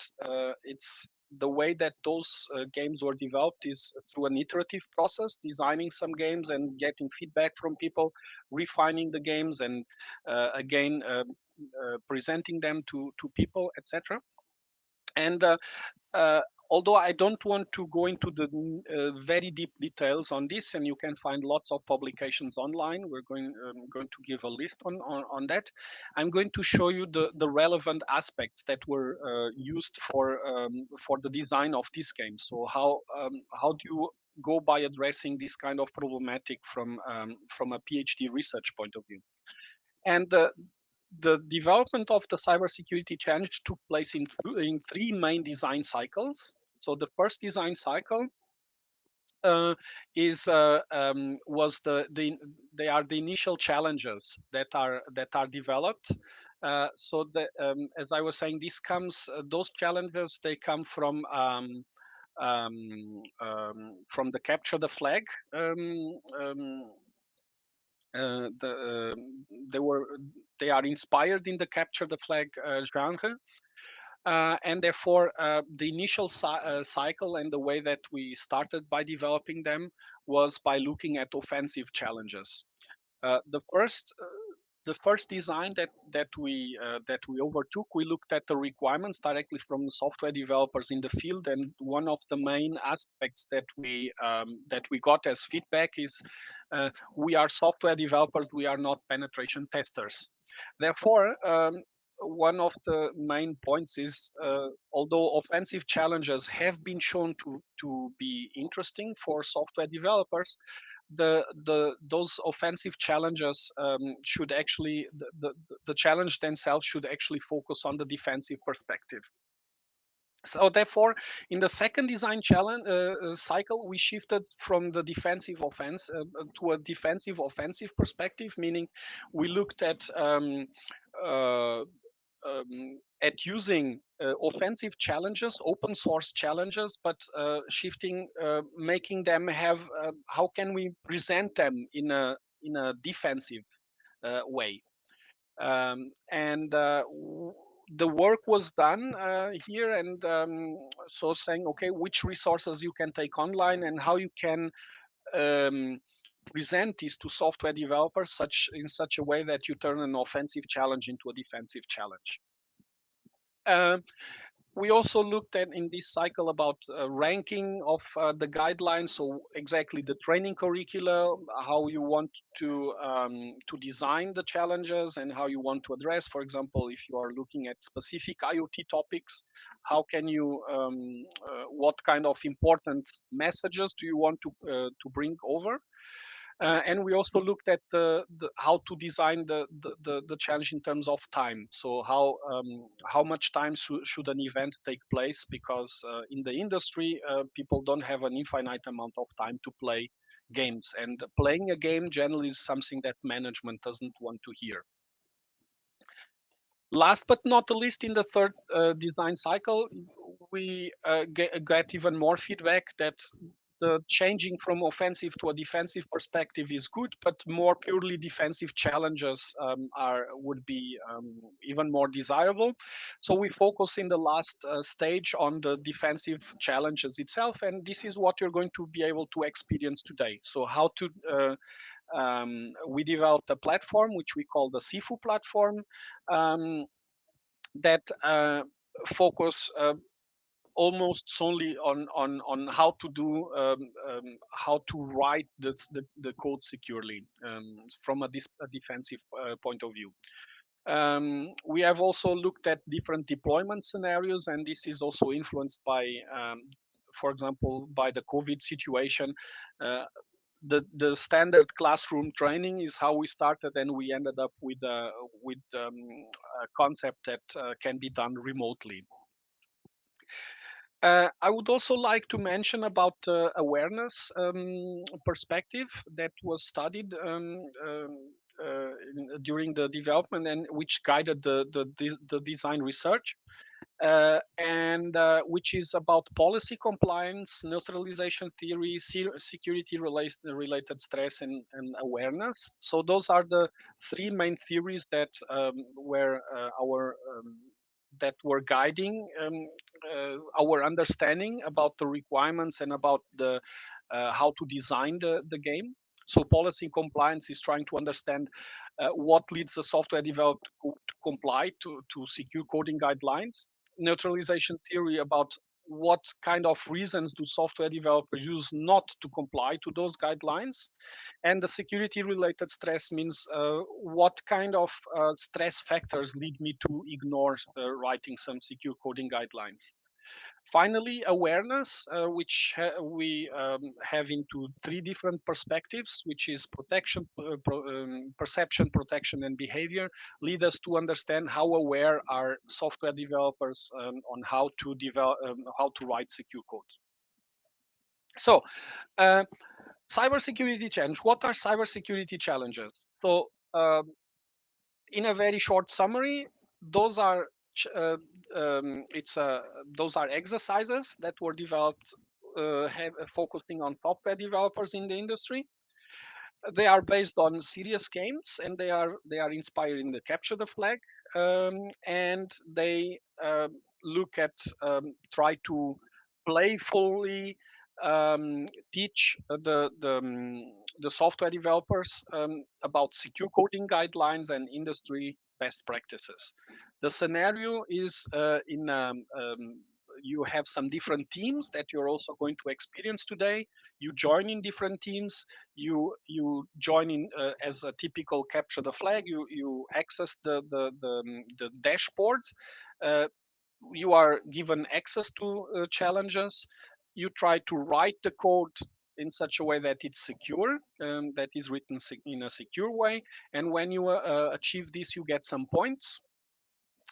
it's the way that those games were developed is through an iterative process, designing some games and getting feedback from people, refining the games, and again presenting them to people, etc. And uh, although I don't want to go into the very deep details on this, and you can find lots of publications online, we're going to give a list on that. I'm going to show you the relevant aspects that were used for the design of this game. So how do you go by addressing this kind of problematic from a PhD research point of view? And the development of the cybersecurity challenge took place in three main design cycles. So the first design cycle is was they are the initial challenges that are developed. So as I was saying, those challenges, they come from the capture the flag. The, they were they are inspired in the capture the flag genre. And therefore, the initial cycle and the way that we started by developing them was by looking at offensive challenges. The first design that we overtook, we looked at the requirements directly from software developers in the field, and one of the main aspects that we got as feedback is we are software developers, we are not penetration testers. Therefore, one of the main points is, although offensive challenges have been shown to be interesting for software developers, those offensive challenges should actually the challenge themselves should actually focus on the defensive perspective. So therefore, in the second design challenge cycle, we shifted from the defensive offense to a defensive offensive perspective, meaning we looked uh, at using offensive challenges, open source challenges, but making them have how can we present them in a defensive way. And the work was done here, and so saying, okay, which resources you can take online and how you can um, present this to software developers in such a way that you turn an offensive challenge into a defensive challenge. We also looked at in this cycle about ranking of the guidelines, so exactly the training curricula, how you want to design the challenges and how you want to address. For example, if you are looking at specific IoT topics, how can you, what kind of important messages do you want to bring over? And we also looked at how to design the challenge in terms of time. So how much time should an event take place? Because in the industry, people don't have an infinite amount of time to play games, and playing a game generally is something that management doesn't want to hear. Last but not the least, in the third design cycle, we get even more feedback that the changing from offensive to a defensive perspective is good, but more purely defensive challenges would be even more desirable. So we focus in the last stage on the defensive challenges itself, and this is what you're going to be able to experience today. So how to we developed a platform which we call the SIFU platform, that focus almost solely on how to do how to write the code securely from a defensive point of view. We have also looked at different deployment scenarios, and this is also influenced by, for example, by the COVID situation. The standard classroom training is how we started, and we ended up with a concept that can be done remotely. I would also like to mention about awareness perspective that was studied during the development, and which guided the design research. And which is about policy compliance, neutralization theory, security related stress, and awareness. So those are the three main theories that that were guiding our understanding about the requirements and about the how to design the game. So policy compliance is trying to understand what leads the software developer to comply to secure coding guidelines. Neutralization theory about what kind of reasons do software developers use not to comply to those guidelines. And the security related stress means what kind of stress factors lead me to ignore writing some secure coding guidelines. Finally, awareness, which we have into three different perspectives, which is protection, perception, protection, and behavior, lead us to understand how aware are software developers on how to develop, how to write secure code. So, cybersecurity challenge. What are cybersecurity challenges? So, in a very short summary, those are those are exercises that were developed focusing on software developers in the industry. They are based on serious games, and they are inspired in the capture the flag, and they look at try to playfully teach the software developers about secure coding guidelines and industry best practices. The scenario is you have some different teams that you're also going to experience today. You join in different teams. You join in as a typical capture the flag. You access the dashboard. You are given access to challenges. You try to write the code in such a way that it's secure, that is written in a secure way. And when you achieve this, you get some points.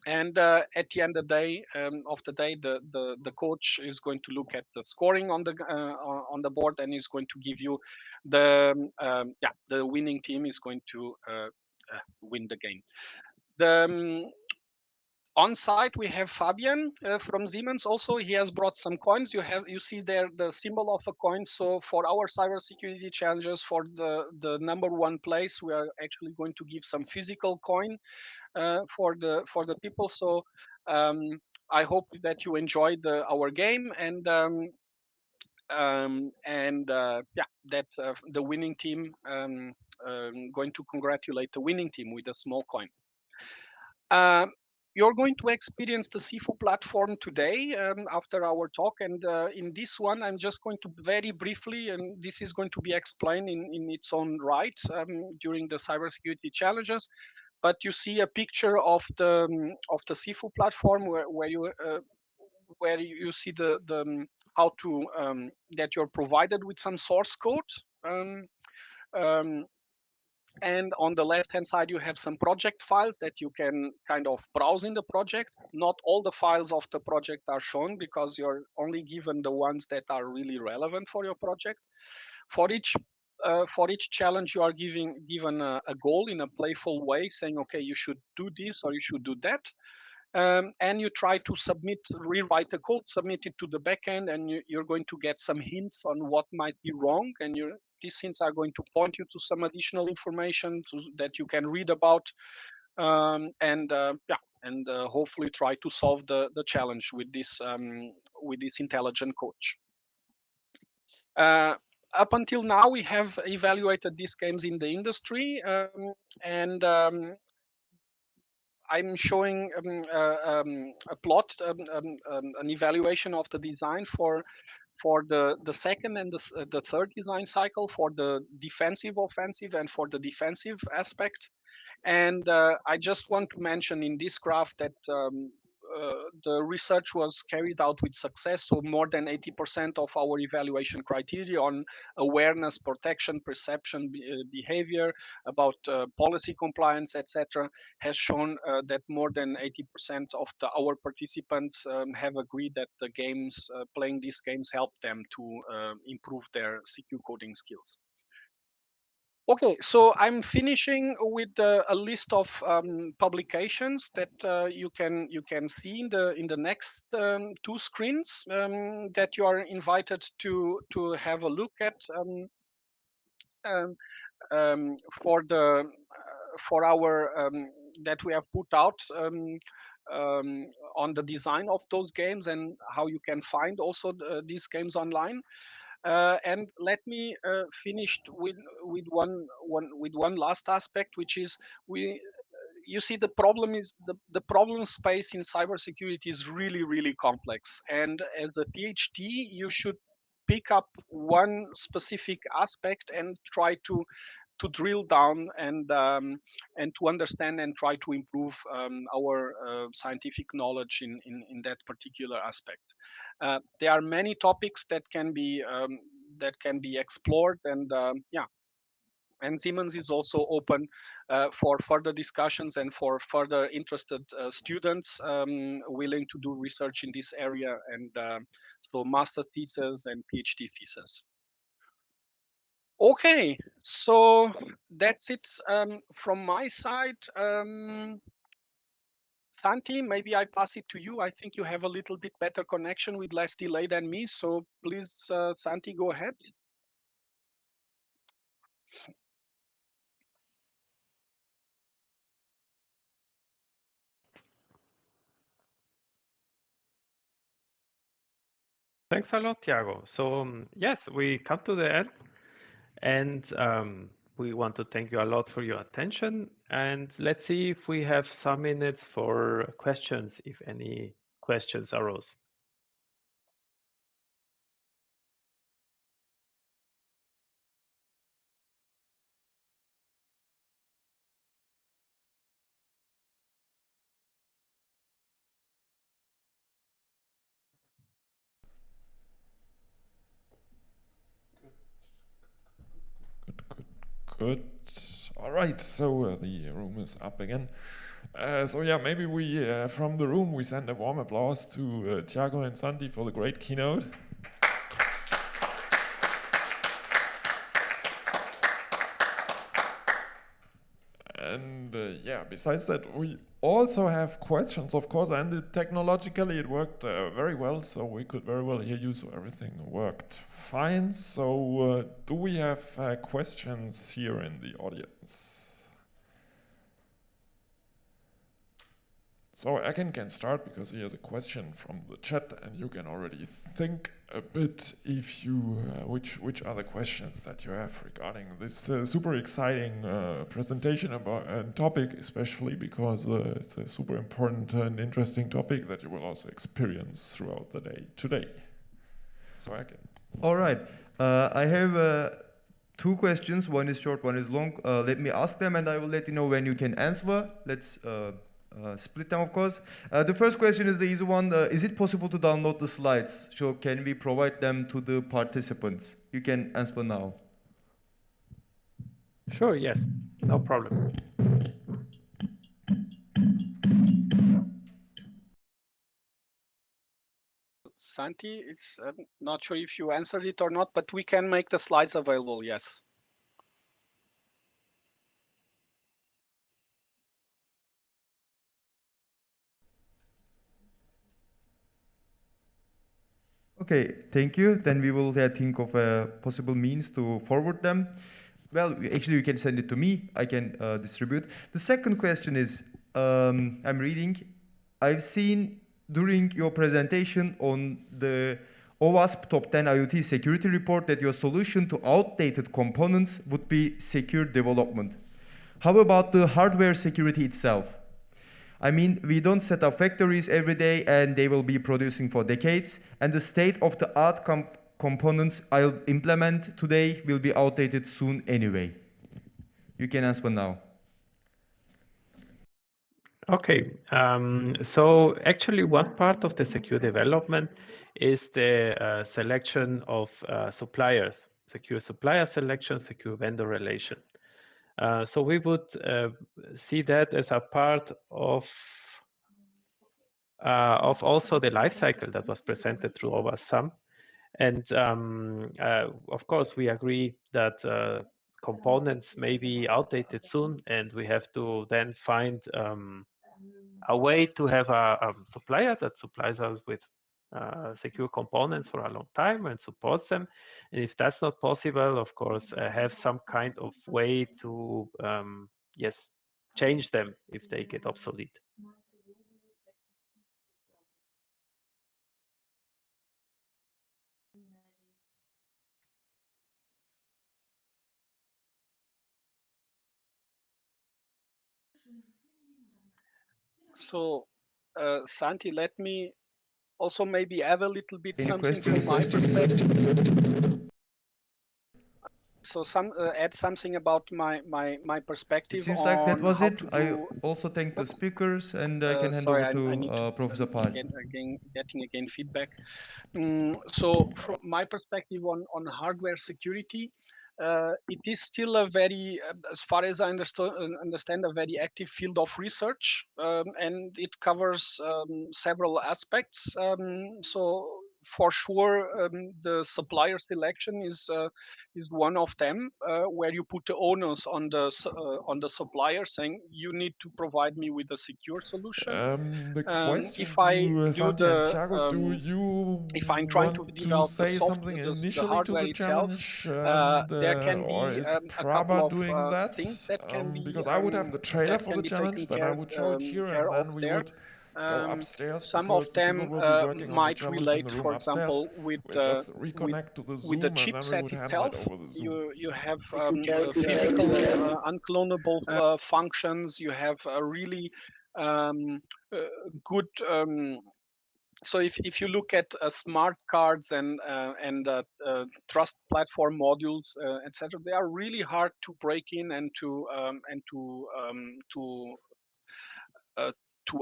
And at the end of the day, the coach is going to look at the scoring on the board, and is going to give you the winning team is going to win the game. On site we have Fabian from Siemens. Also, he has brought some coins. You see there the symbol of a coin. So for our cybersecurity challenges, for the number one place, we are actually going to give some physical coin for the people. So I hope that you enjoyed our game, and that the winning team going to congratulate the winning team with a small coin. you're going to experience the SIFU platform today after our talk. And in this one, I'm just going to very briefly, and this is going to be explained in its own right during the cybersecurity challenges. But you see a picture of the SIFU platform where you see the how to that you're provided with some source code. Um, and on the left hand side you have some project files that you can kind of browse in the project. Not all the files of the project are shown because you're only given the ones that are really relevant for your project. For each challenge you are given a goal in a playful way, saying okay, you should do this or you should do that. And you try to rewrite the code, submit it to the backend, and you're going to get some hints on what might be wrong. And these hints are going to point you to some additional information that you can read about, and hopefully try to solve the challenge with this intelligent coach. Up until now, we have evaluated these games in the industry, and I'm showing a plot, an evaluation of the design for the second and the third design cycle, for the defensive offensive and for the defensive aspect. And I just want to mention in this graph that the research was carried out with success. So more than 80% of our evaluation criteria on awareness, protection, perception, behavior, about policy compliance, etc., has shown that more than 80% of our participants have agreed that the games, playing these games, help them to improve their CQ coding skills. Okay, so I'm finishing with a list of publications that you can see in the next two screens that you are invited to have a look at for our that we have put out on the design of those games and how you can find also these games online. And let me finish with one last aspect, which is you see the problem is the problem space in cybersecurity is really complex, and as a PhD you should pick up one specific aspect and try to drill down and to understand and try to improve our scientific knowledge in that particular aspect. There are many topics that can be explored, and and Siemens is also open for further discussions and for further interested students willing to do research in this area, and so master thesis and PhD thesis. Okay, so that's it from my side. Santi, maybe I pass it to you. I think you have a little bit better connection with less delay than me. So please, Santi, go ahead. Thanks a lot, Tiago. So yes, we come to the end, and we want to thank you a lot for your attention. And let's see if we have some minutes for questions, if any questions arose. Good. All right, so the room is up again. So yeah, maybe we, from the room, we send a warm applause to Tiago and Santi for the great keynote. And yeah, besides that, we also have questions, of course, and technologically it worked very well, so we could very well hear you, so everything worked fine. So do we have questions here in the audience? So Akin can start because he has a question from the chat, and you can already think a bit if you which are the questions that you have regarding this super exciting presentation about and topic, especially because it's a super important and interesting topic that you will also experience throughout the day today. So Akin. All right, I have two questions. One is short, one is long. Let me ask them, and I will let you know when you can answer. Let's. Split them, of course. The first question is the easy one. Is it possible to download the slides? So can we provide them to the participants? You can answer now. Sure, yes, no problem. Santi, it's not sure if you answered it or not, but we can make the slides available, yes. Okay, thank you. Then we will think of a possible means to forward them. Well, actually, you can send it to me. I can distribute. The second question is, I'm reading. I've seen during your presentation on the OWASP Top 10 IoT Security Report that your solution to outdated components would be secure development. How about the hardware security itself? I mean, we don't set up factories every day and they will be producing for decades, and the state-of-the-art components I'll implement today will be outdated soon anyway. You can answer now. Okay, so actually one part of the secure development is the selection of suppliers, secure supplier selection, secure vendor relation. So we would see that as a part of also the life cycle that was presented through OWASP. And of course, we agree that components may be outdated soon, and we have to then find a way to have a supplier that supplies us with secure components for a long time and supports them. And if that's not possible, of course, have some kind of way to, yes, change them if they get obsolete. So, Santi, let me also maybe add a little bit Any something questions? from my perspective. So add something about my perspective It seems like that on was how it. to I do. also thank the speakers, and I can hand Sorry, over I to need to Professor Pahl. getting feedback. So from my perspective on hardware security, it is still a very, as far as I understand, a very active field of research, and it covers several aspects. So for sure, the supplier selection is one of them, where you put the onus on the supplier, saying you need to provide me with a secure solution. The question If I to do Santiago, do you if I'm trying to want to develop the say something the initially to hardware the itself, challenge, there can or be is a couple Prabha of doing that? things that can be Because I would have the trailer for the taken challenge, then I would show it here, and care of then we there. would go upstairs Some of because the people them will be working on the might challenge in relate, the room for upstairs. example, We just reconnect to the with the Zoom, and then we would chipset handle it itself. over the Zoom. You have physical unclonable functions. You have a really good. So if you look at smart cards and trust platform modules, etc., they are really hard to break in and to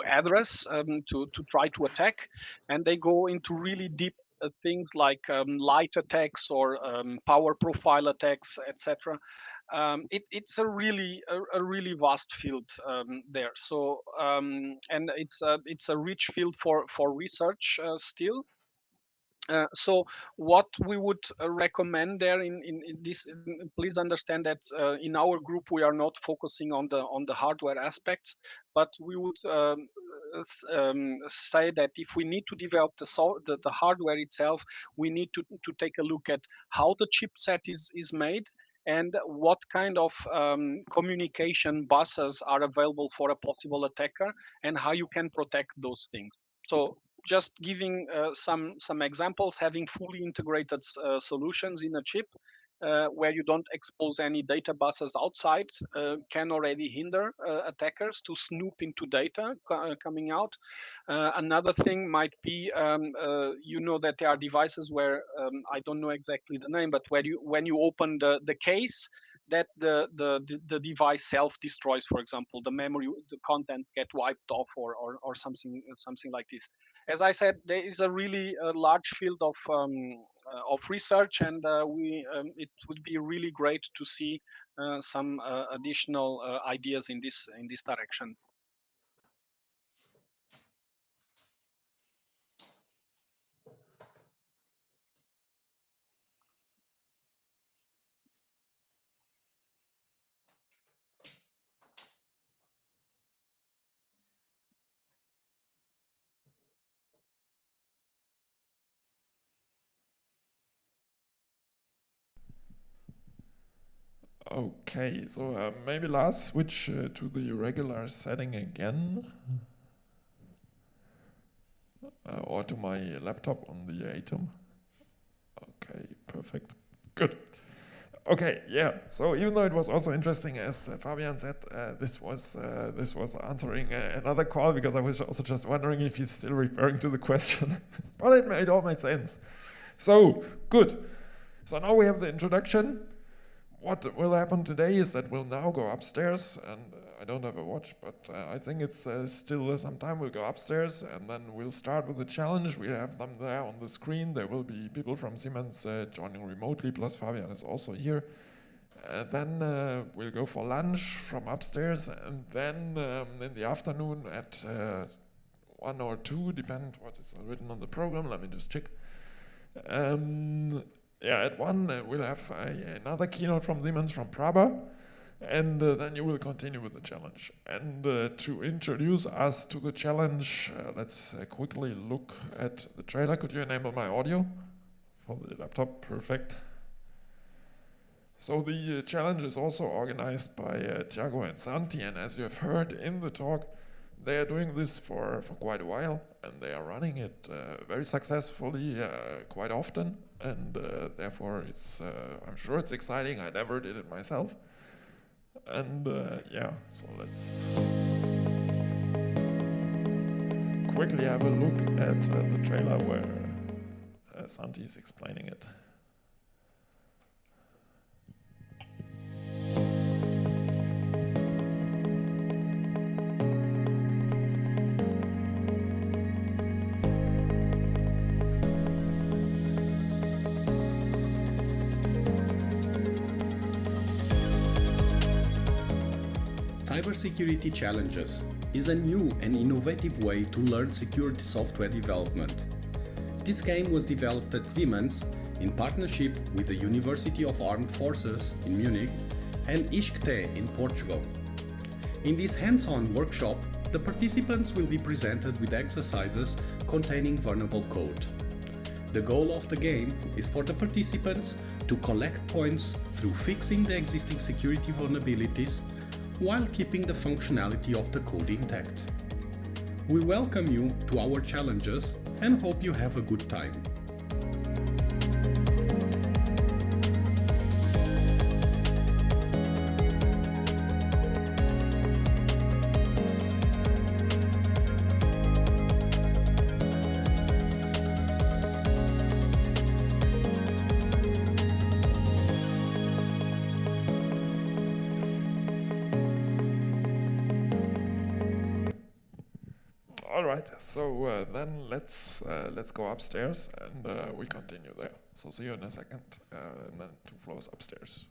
address, to try to attack, and they go into really deep things like light attacks or power profile attacks, etc. It's a really vast field there. So and it's a rich field for research still. So what we would recommend there in this, please understand that in our group we are not focusing on the hardware aspect, but we would say that if we need to develop the hardware itself, we need to take a look at how the chipset is made, and what kind of communication buses are available for a possible attacker, and how you can protect those things. So just giving some examples, having fully integrated solutions in a chip where you don't expose any data buses outside can already hinder attackers to snoop into data coming out. Another thing might be, you know, that there are devices where I don't know exactly the name, but where when you open the case, that the device self destroys, for example, the memory, the content get wiped off, or something like this. As I said, there is a really large field of research, and it would be really great to see some additional ideas in this direction. Okay, so maybe last switch to the regular setting again. Or to my laptop on the Atom. Okay, perfect. Good. Okay, yeah. So even though it was also interesting, as Fabian said, this was answering another call, because I was also just wondering if he's still referring to the question. But it all made sense. So good. So now we have the introduction. What will happen today is that we'll now go upstairs, and I don't have a watch, but I think it's still some time. We'll go upstairs, and then we'll start with the challenge. We have them there on the screen. There will be people from Siemens joining remotely, plus Fabian is also here. Then we'll go for lunch from upstairs, and then in the afternoon at 1 or 2, depend what is written on the program. Let me just check. Yeah, at 1 we'll have another keynote from Siemens, from Prabha, and then you will continue with the challenge. And to introduce us to the challenge, let's quickly look at the trailer. Could you enable my audio for the laptop? Perfect. So the challenge is also organized by Tiago and Santi, and as you have heard in the talk, they are doing this for quite a while, and they are running it very successfully quite often, and therefore it's I'm sure it's exciting. I never did it myself. And yeah, so let's quickly have a look at the trailer where Santi is explaining it. Cybersecurity Challenges is a new and innovative way to learn security software development. This game was developed at Siemens in partnership with the University of Armed Forces in Munich and ISCTE in Portugal. In this hands-on workshop, the participants will be presented with exercises containing vulnerable code. The goal of the game is for the participants to collect points through fixing the existing security vulnerabilities while keeping the functionality of the code intact. We welcome you to our challenges and hope you have a good time. All right, so then let's go upstairs, and we continue there. So see you in a second, and then 2 floors upstairs.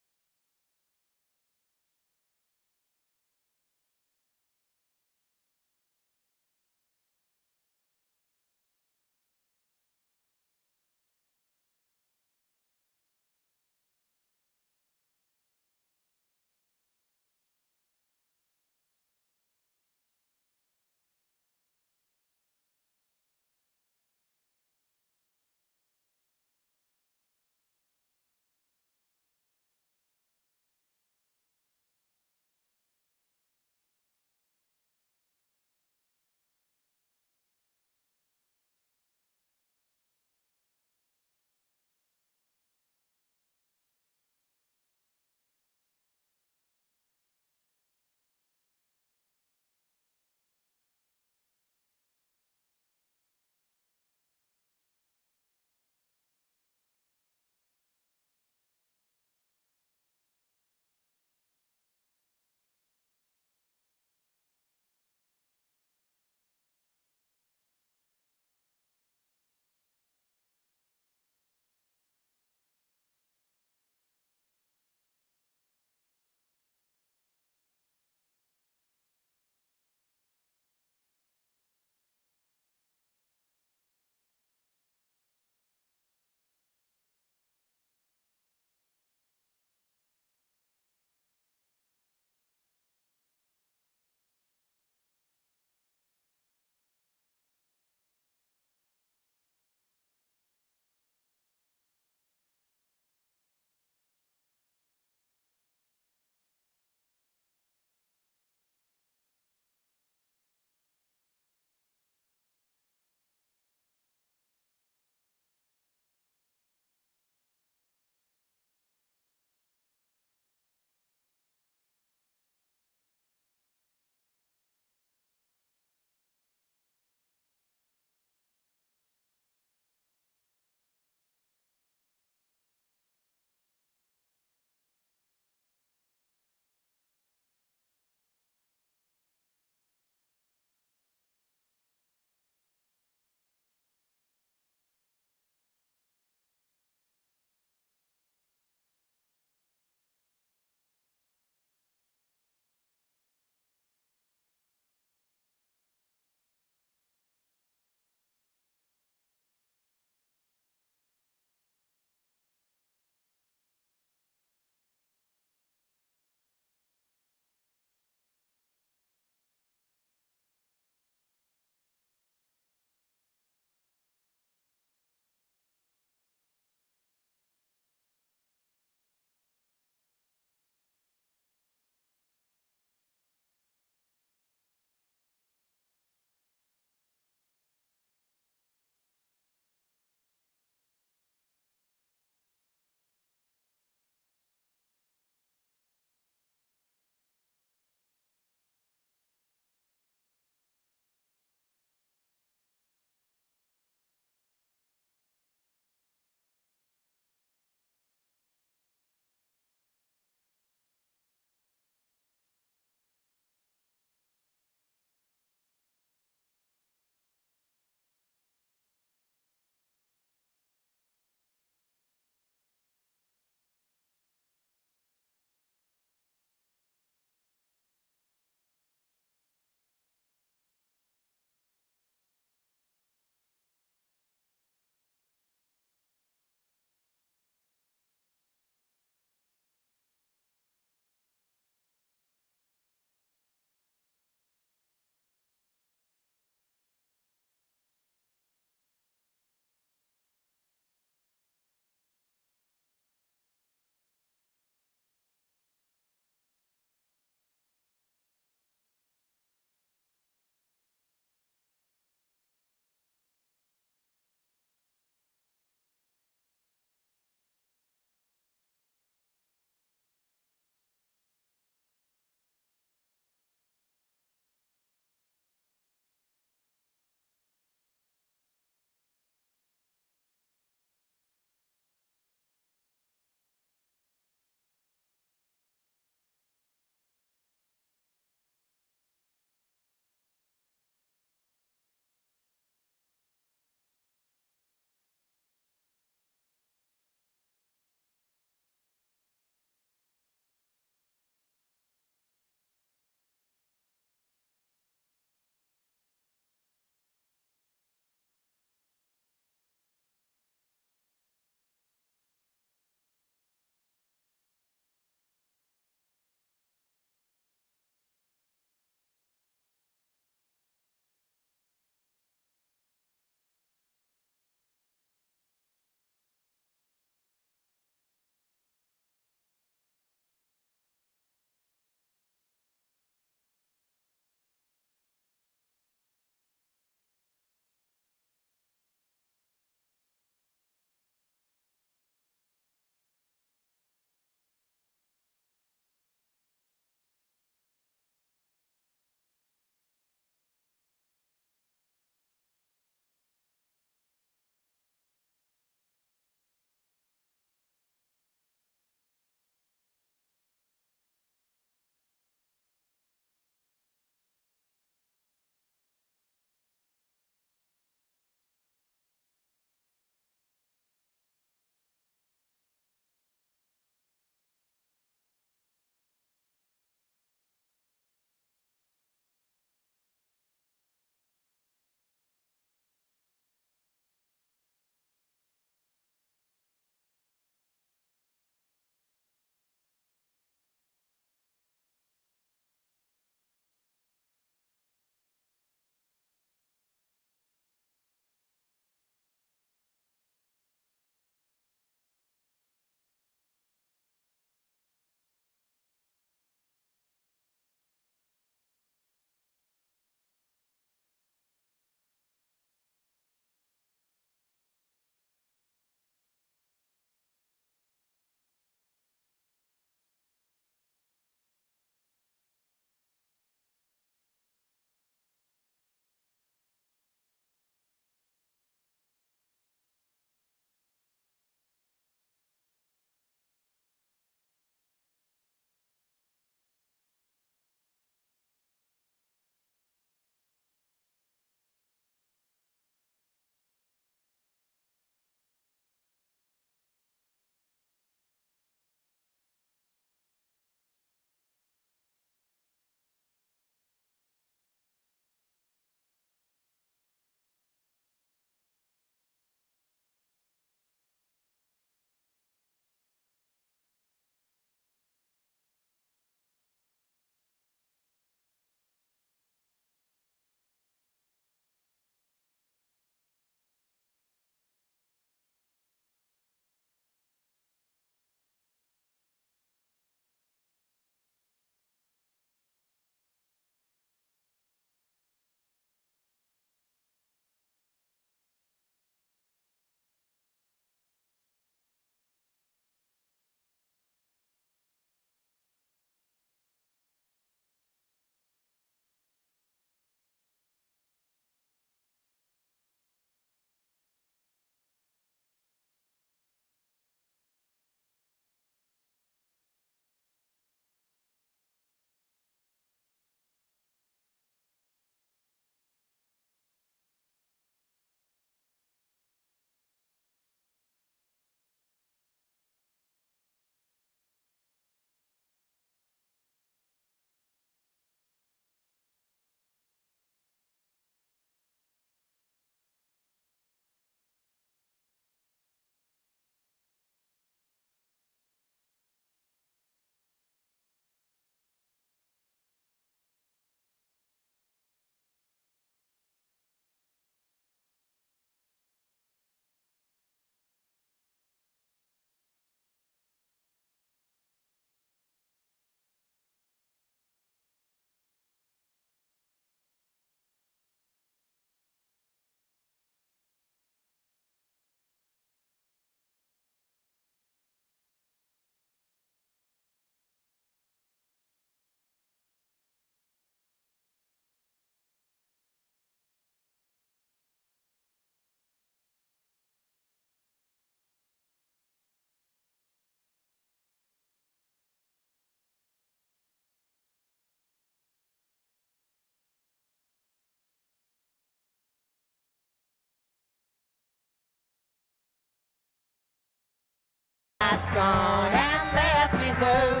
gone and left me blue.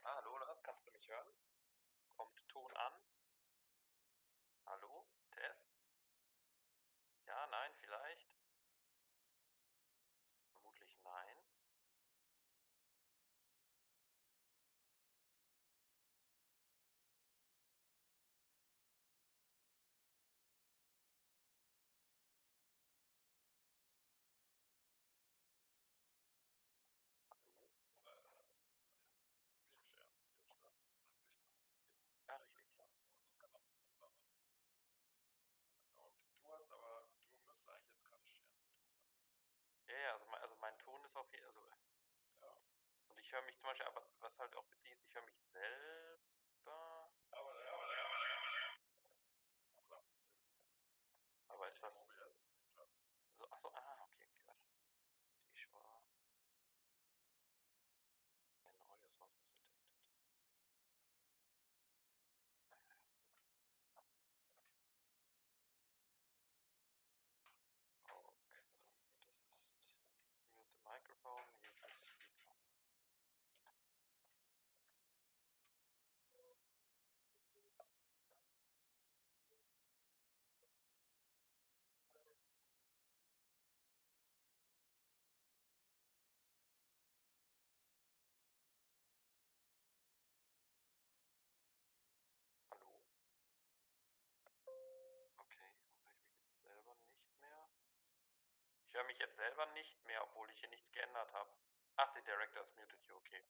Hallo Lars, kannst du mich hören? Kommt Ton an? Hallo? Test? Ja, nein, vielleicht? Vermutlich nein. Ja, richtig. Du müsstest eigentlich jetzt gerade sharen. Ja, also mein Ton ist auf jeden Fall, und ich höre mich zum Beispiel, aber was halt auch witzig ist, ich höre mich selber. Aber ist das so, achso, okay, warte. Die war. Ein audio source was detected. Okay, das ist mute the microphone, mute the speaker. Hallo? Okay, höre ich mich jetzt selber nicht mehr? Ich höre mich jetzt selber nicht mehr, obwohl ich hier nichts geändert habe. Ach, the director is muted you, okay.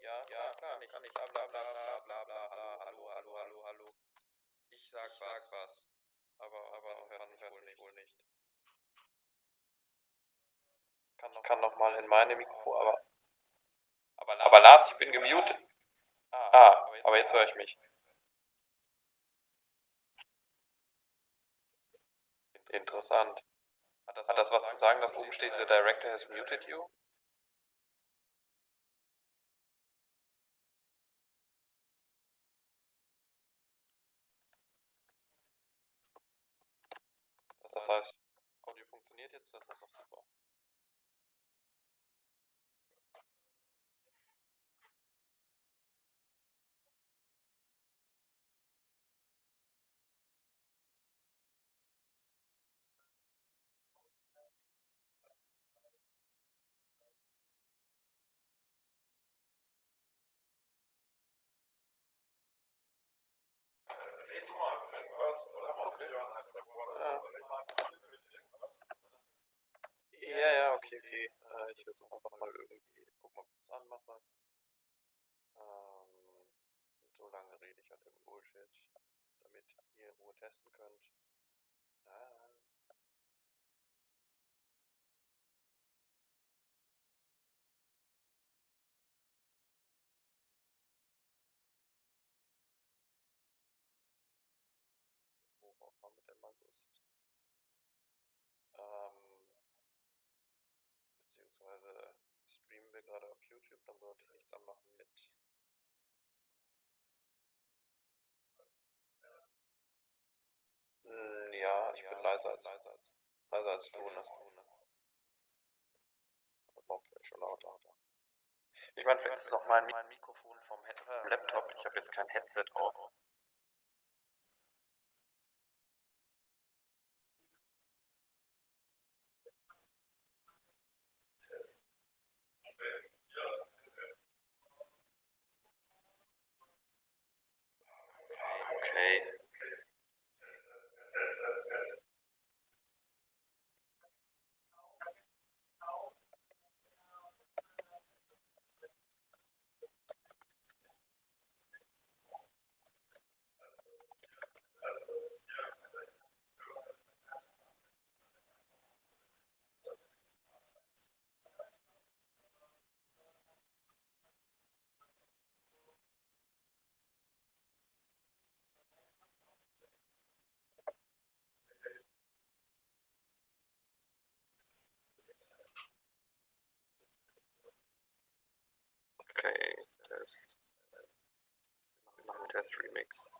Ja, klar, kann ich, bla bla bla bla bla bla bla, hallo. Ich sag was. Aber hört mich wohl nicht. Kann noch mal in meine Mikro, aber Lars, ich bin gemutet. Aber jetzt höre ich mich. Interessant. Hat das was zu sagen, dass oben steht, the director has muted you? Das heißt, Audio funktioniert jetzt, das ist doch super. Ja, okay. Ich versuche einfach mal irgendwie, gucken, ob ich das anmache. So lange rede ich halt im Bullshit, damit ihr in Ruhe testen könnt. Worauf haben wir denn mal Lust? Beziehungsweise streamen wir gerade auf YouTube, dann sollte ich nichts anmachen mit. Ja, ich bin leiser als du, ne? Das braucht vielleicht schon lauter. Ich meine, vielleicht ist es auch mein Mikrofon vom Laptop. Ich habe jetzt kein Headset auf. Okay. Okay, Test. Wir machen Test-Remix.